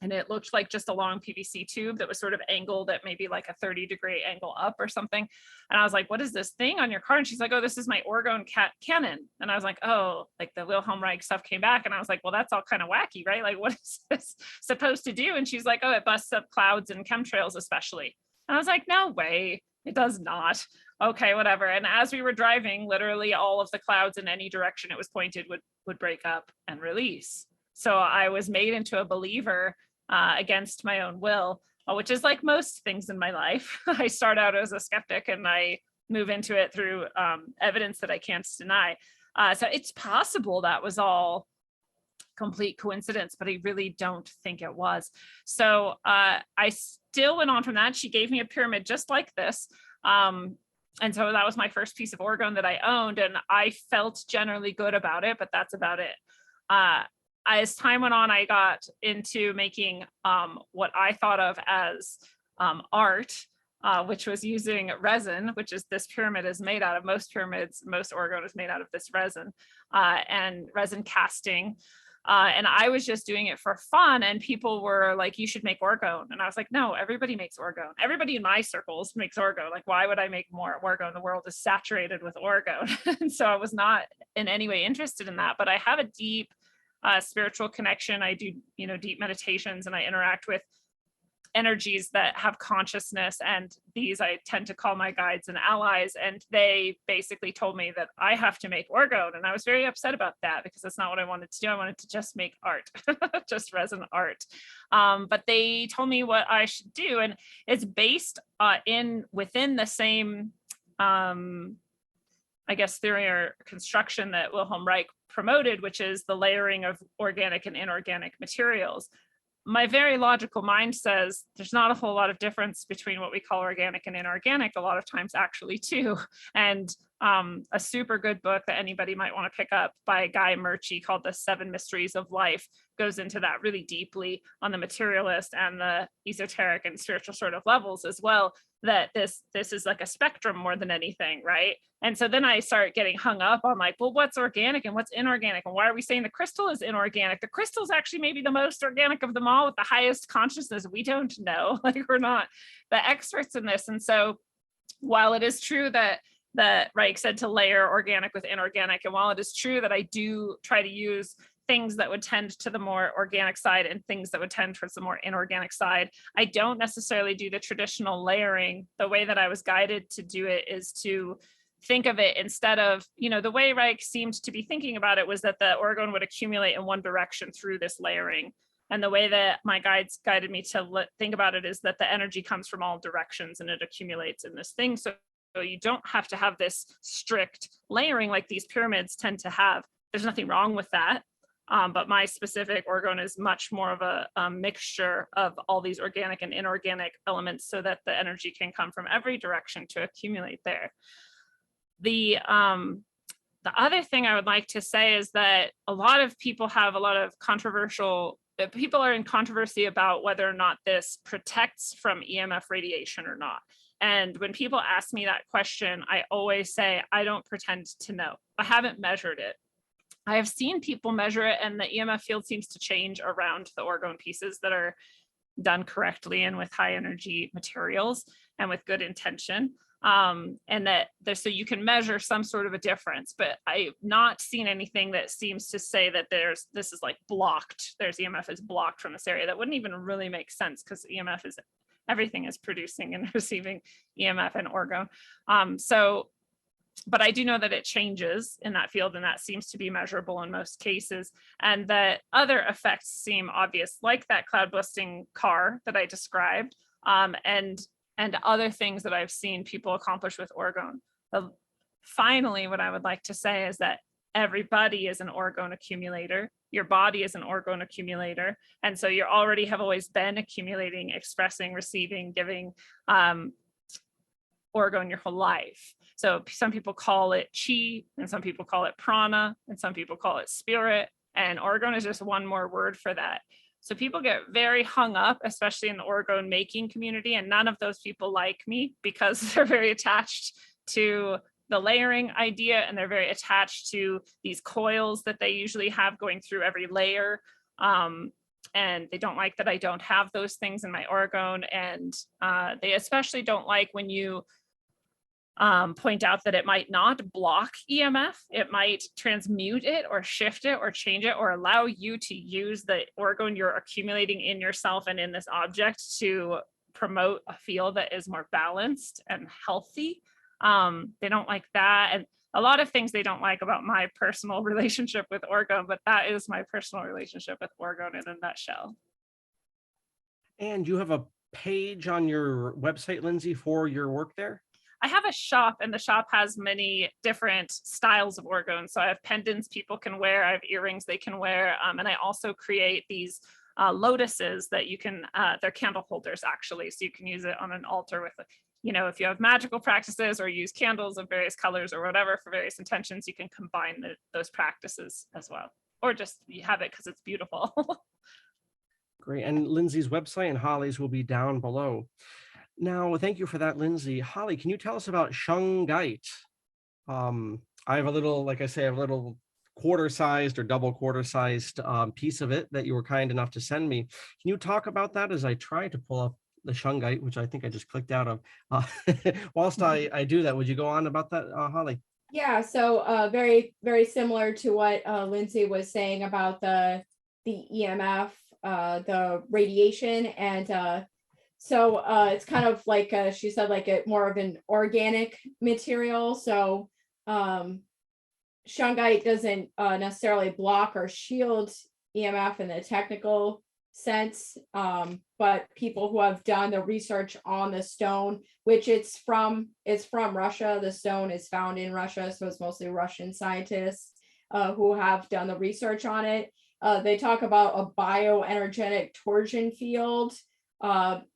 And it looked like just a long PVC tube that was sort of angled at maybe like a 30-degree angle up or something. And I was like, what is this thing on your car? And she's like, oh, this is my Orgone cannon. And I was like, oh, like the Wilhelm Reich stuff came back. And I was like, well, that's all kind of wacky, right? Like, what is this supposed to do? And she's like, oh, it busts up clouds and chemtrails especially. And I was like, no way, it does not. Okay, whatever. And as we were driving, literally all of the clouds in any direction it was pointed would break up and release. So I was made into a believer against my own will, which is like most things in my life. I start out as a skeptic and I move into it through evidence that I can't deny. So it's possible that was all complete coincidence, but I really don't think it was. So I still went on from that. She gave me a pyramid just like this. And so that was my first piece of Orgone that I owned, and I felt generally good about it, but that's about it. As time went on, I got into making what I thought of as art, which was using resin, which is this pyramid is made out of. Most pyramids, most Orgone is made out of this resin and resin casting. And I was just doing it for fun, and people were like, you should make Orgone. And I was like, no, everybody makes Orgone. Everybody in my circles makes Orgone. Like, why would I make more Orgone? The world is saturated with Orgone. And so I was not in any way interested in that, but I have a deep spiritual connection. I do, deep meditations, and I interact with energies that have consciousness, and these I tend to call my guides and allies. And they basically told me that I have to make Orgone, and I was very upset about that because that's not what I wanted to do. I wanted to just make art, just resin art. But they told me what I should do, and it's based within the same I guess theory or construction that Wilhelm Reich promoted, which is the layering of organic and inorganic materials. My very logical mind says there's not a whole lot of difference between what we call organic and inorganic, a lot of times actually too. And a super good book that anybody might want to pick up by Guy Murchie called The 7 Mysteries of Life goes into that really deeply on the materialist and the esoteric and spiritual sort of levels as well, that this is like a spectrum more than anything, right? And so then I start getting hung up on like, well, what's organic and what's inorganic? And why are we saying the crystal is inorganic? The crystal is actually maybe the most organic of them all with the highest consciousness. We don't know, like we're not the experts in this. And so while it is true that Reich said to layer organic with inorganic, and while it is true that I do try to use things that would tend to the more organic side and things that would tend towards the more inorganic side, I don't necessarily do the traditional layering. The way that I was guided to do it is to think of it instead of, the way Reich seemed to be thinking about it was that the Orgone would accumulate in one direction through this layering. And the way that my guides guided me to think about it is that the energy comes from all directions and it accumulates in this thing. So you don't have to have this strict layering like these pyramids tend to have. There's nothing wrong with that. But my specific Orgone is much more of a mixture of all these organic and inorganic elements so that the energy can come from every direction to accumulate there. The other thing I would like to say is that a lot of people have a lot of controversial people are in controversy about whether or not this protects from EMF radiation or not. And when people ask me that question, I always say, I don't pretend to know. I haven't measured it. I have seen people measure it, and the EMF field seems to change around the orgone pieces that are done correctly and with high energy materials and with good intention. And that so you can measure some sort of a difference, but I've not seen anything that seems to say that this is like blocked. There's EMF is blocked from this area. That wouldn't even really make sense, because EMF is, everything is producing and receiving EMF and orgone. But I do know that it changes in that field, and that seems to be measurable in most cases, and that other effects seem obvious, like that cloud busting car that I described, and other things that I've seen people accomplish with orgone. Finally, what I would like to say is that everybody is an orgone accumulator. Your body is an orgone accumulator. And so you already have always been accumulating, expressing, receiving, giving orgone your whole life. So some people call it chi, and some people call it prana, and some people call it spirit. And orgone is just one more word for that. So people get very hung up, especially in the orgone making community, and none of those people like me, because they're very attached to the layering idea, and they're very attached to these coils that they usually have going through every layer. And they don't like that I don't have those things in my orgone. And they especially don't like when you point out that it might not block EMF, it might transmute it or shift it or change it, or allow you to use the orgone you're accumulating in yourself and in this object to promote a field that is more balanced and healthy. They don't like that. And a lot of things they don't like about my personal relationship with orgone, but that is my personal relationship with orgone in a nutshell. And you have a page on your website, Lindsay, for your work there? I have a shop, and the shop has many different styles of orgone. So I have pendants people can wear, I have earrings they can wear, and I also create these lotuses that you can, they're candle holders actually, so you can use it on an altar with, if you have magical practices or use candles of various colors or whatever for various intentions, you can combine those practices as well, or just you have it because it's beautiful. Great, and Lindsay's website and Holly's will be down below. Now, thank you for that, Lindsay. Holly, can you tell us about Shanghaite? I have a little, like I say, a little quarter-sized or double quarter-sized piece of it that you were kind enough to send me. Can you talk about that as I try to pull up the Shanghaite, which I think I just clicked out of? Whilst I do that, would you go on about that, Holly? Yeah, so very, very similar to what Lindsay was saying about the EMF, the radiation, and so it's kind of like she said, like more of an organic material. So Shungite doesn't necessarily block or shield EMF in the technical sense, but people who have done the research on the stone, which it's from Russia. The stone is found in Russia, so it's mostly Russian scientists who have done the research on it. They talk about a bioenergetic torsion field.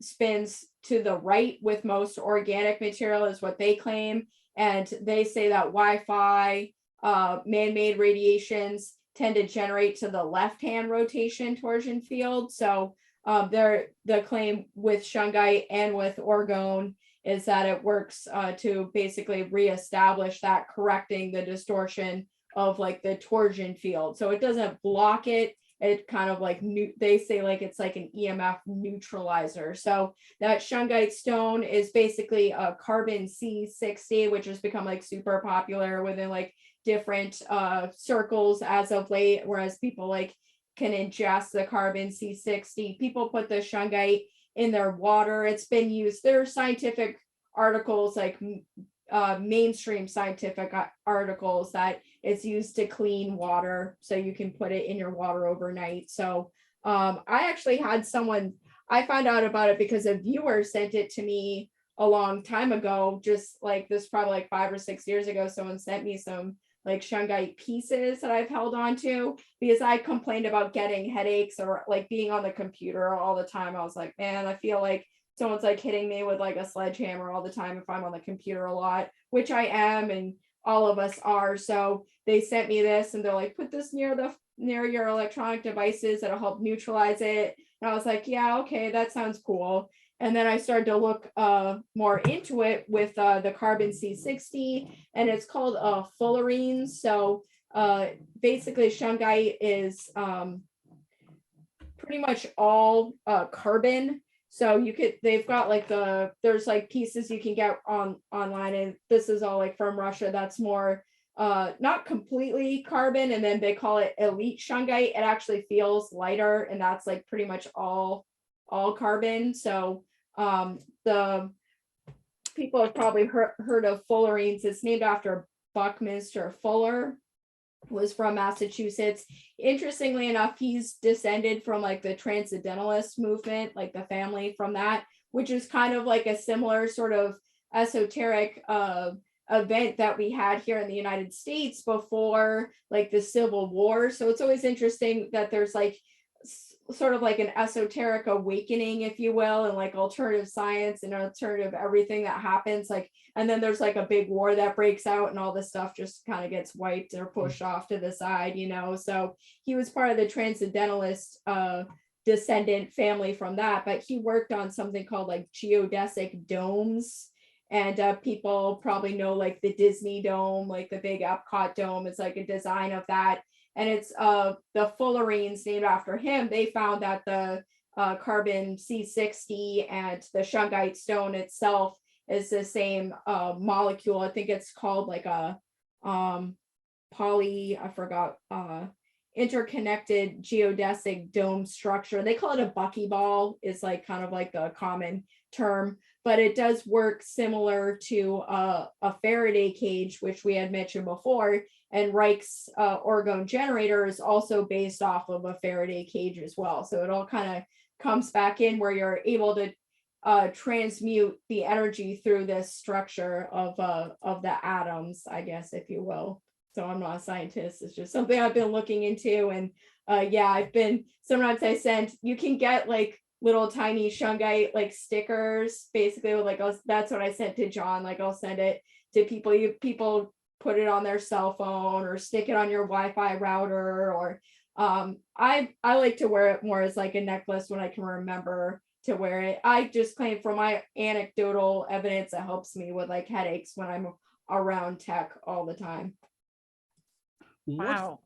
Spins to the right with most organic material is what they claim, and they say that Wi-Fi, man-made radiations tend to generate to the left-hand rotation torsion field. So the claim with Shungite and with orgone is that it works to basically reestablish that, correcting the distortion of like the torsion field. So it doesn't block it. It kind of like they say like it's like an EMF neutralizer. So that Shungite stone is basically a carbon C60, which has become like super popular within like different circles as of late, whereas people like can ingest the carbon C60. People put the Shungite in their water. It's been used. There are scientific articles, like mainstream scientific articles, that it's used to clean water, so you can put it in your water overnight. So I actually had someone, I found out about it because a viewer sent it to me a long time ago, just like this, probably like 5 or 6 years ago. Someone sent me some like Shungite pieces that I've held on to, because I complained about getting headaches or like being on the computer all the time. I was like, man, I feel like someone's like hitting me with like a sledgehammer all the time if I'm on the computer a lot, which I am, and all of us are. So they sent me this and they're like, put this near the near your electronic devices that'll help neutralize it. And I was like, yeah, okay, that sounds cool. And then I started to look more into it with the carbon C60, and it's called fullerene. So basically, Shanghaite is pretty much all carbon. So they've got like there's like pieces you can get online, and this is all like from Russia. That's more not completely carbon, and then they call it elite Shanghaite. It actually feels lighter, and that's like pretty much all carbon. So the people have probably heard of fullerenes. It's named after Buckminster Fuller, who was from Massachusetts. Interestingly enough, he's descended from like the Transcendentalist movement, like the family from that, which is kind of like a similar sort of esoteric event that we had here in the United States before like the Civil War. So it's always interesting that there's like sort of like an esoteric awakening, if you will, and like alternative science and alternative everything that happens, like, and then there's like a big war that breaks out and all this stuff just kind of gets wiped or pushed off to the side, you know. So he was part of the Transcendentalist descendant family from that, but he worked on something called like geodesic domes. And people probably know like the Disney dome, like the big Epcot dome. It's like a design of that. And it's the fullerenes named after him. They found that the carbon C60 and the Shungite stone itself is the same molecule. I think it's called like a interconnected geodesic dome structure. They call it a buckyball, is like kind of like the common term, but it does work similar to a Faraday cage, which we had mentioned before. And Reich's Orgone generator is also based off of a Faraday cage as well. So it all kind of comes back in where you're able to transmute the energy through this structure of the atoms, I guess, if you will. So I'm not a scientist. It's just something I've been looking into. And yeah, sometimes I send, you can get like little tiny Shungite like stickers, basically like that's what I sent to John. Like I'll send it to people. People put it on their cell phone or stick it on your Wi-Fi router, or I like to wear it more as like a necklace when I can remember to wear it. I just claim from my anecdotal evidence it helps me with like headaches when I'm around tech all the time. Wow.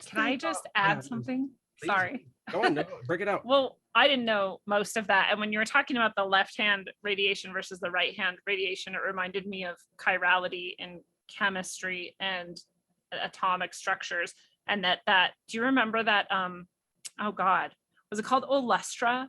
Can I just add something? Please. Sorry. Go on, no, break it out. Well, I didn't know most of that. And when you were talking about the left hand radiation versus the right hand radiation, it reminded me of chirality in chemistry and atomic structures. And that do you remember that oh God, was it called Olestra?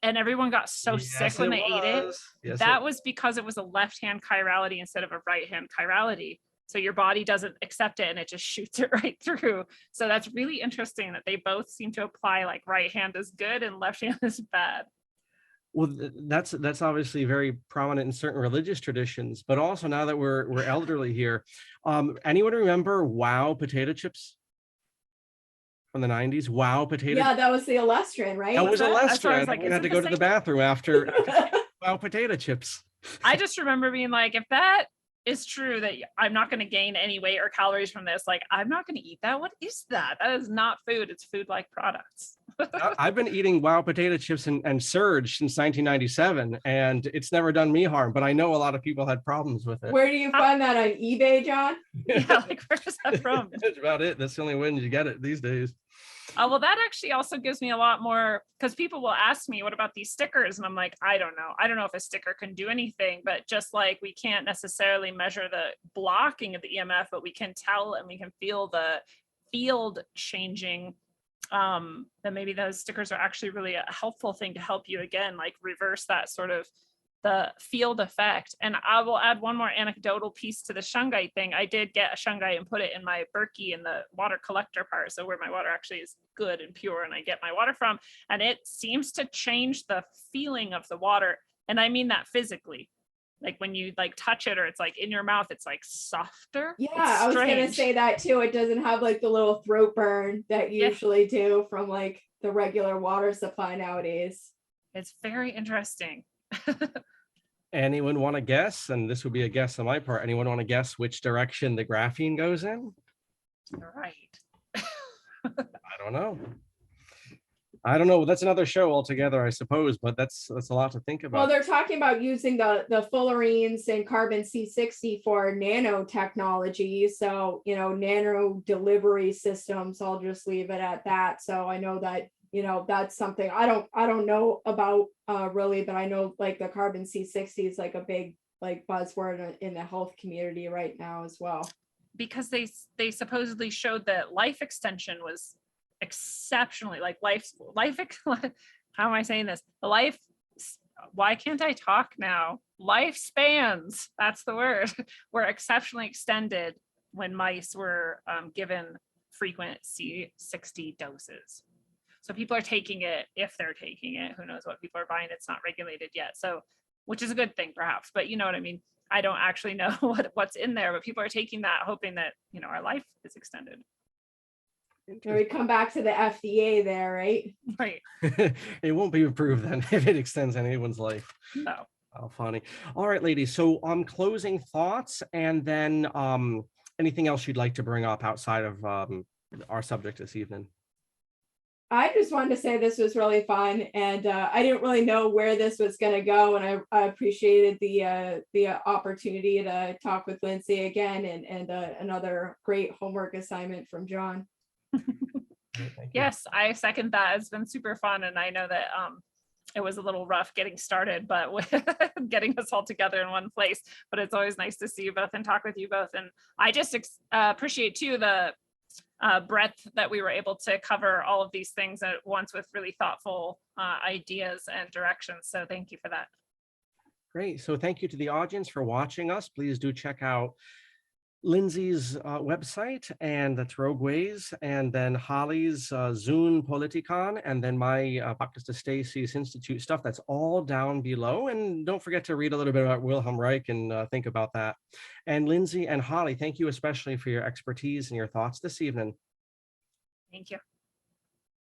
And everyone got so sick when they ate it. Yes, that was because it was a left hand chirality instead of a right hand chirality. So your body doesn't accept it and it just shoots it right through. So that's really interesting that they both seem to apply like right hand is good and left hand is bad. Well, that's obviously very prominent in certain religious traditions, but also now that we're elderly here, anyone remember Wow potato chips from the 90s? Wow potato. Yeah, that was the Olestrin, right? That was Olestra. Like, we had to go to the bathroom after Wow potato chips. I just remember being like, if that is true that I'm not going to gain any weight or calories from this, like I'm not going to eat that. What is that? That is not food. It's food-like products. I've been eating Wow potato chips and Surge since 1997, and it's never done me harm, but I know a lot of people had problems with it. Where do you find that, on eBay, John? Yeah, like where's that from? That's about it. That's the only way you get it these days. Well, that actually also gives me a lot more, because people will ask me, what about these stickers? And I'm like, I don't know. I don't know if a sticker can do anything, but just like we can't necessarily measure the blocking of the EMF, but we can tell and we can feel the field changing. Then maybe those stickers are actually really a helpful thing to help you again, like reverse that sort of the field effect. And I will add one more anecdotal piece to the Shungite thing. I did get a Shungite and put it in my Berkey in the water collector part. So where my water actually is good and pure and I get my water from, and it seems to change the feeling of the water. And I mean that physically, like when you like touch it or it's like in your mouth, it's like softer. Yeah, I was going to say that too. It doesn't have like the little throat burn that you usually do from like the regular water supply nowadays. It's very interesting. Anyone want to guess? And this would be a guess on my part. Anyone want to guess which direction the graphene goes in? Right. I don't know. I don't know. That's another show altogether, I suppose, but that's a lot to think Well, about. they're talking about using the fullerenes and carbon C60 for nanotechnology. So, nano delivery systems, I'll just leave it at that. So I know that, that's something I don't know about really, but I know like the carbon C60 is like a big like buzzword in the health community right now as well. Because they supposedly showed that life extension was exceptionally like how am I saying this? Why can't I talk now? Lifespans, that's the word, were exceptionally extended when mice were given frequent C60 doses. So people are taking it. If they're taking it, who knows what people are buying? It's not regulated yet. So, which is a good thing perhaps, but you know what I mean? I don't actually know what's in there, but people are taking that hoping that, our life is extended. We come back to the FDA there, right? Right. It won't be approved then if it extends anyone's life. No. Oh, funny. All right, ladies. So closing thoughts, and then anything else you'd like to bring up outside of our subject this evening? I just wanted to say this was really fun, and I didn't really know where this was going to go, and I appreciated the opportunity to talk with Lindsay again, and another great homework assignment from John. Yes, I second that. It's been super fun, and I know that it was a little rough getting started, but with getting us all together in one place. But it's always nice to see you both and talk with you both, and I just appreciate too the breadth that we were able to cover all of these things at once with really thoughtful ideas and directions. So thank you for that. Great. So thank you to the audience for watching us. Please do check out Lindsay's website, and that's Rogue Ways, and then Holly's Zune Politikon, and then my Buckets to Stacy's Institute stuff. That's all down below. And don't forget to read a little bit about Wilhelm Reich and think about that. And Lindsay and Holly, thank you especially for your expertise and your thoughts this evening. Thank you.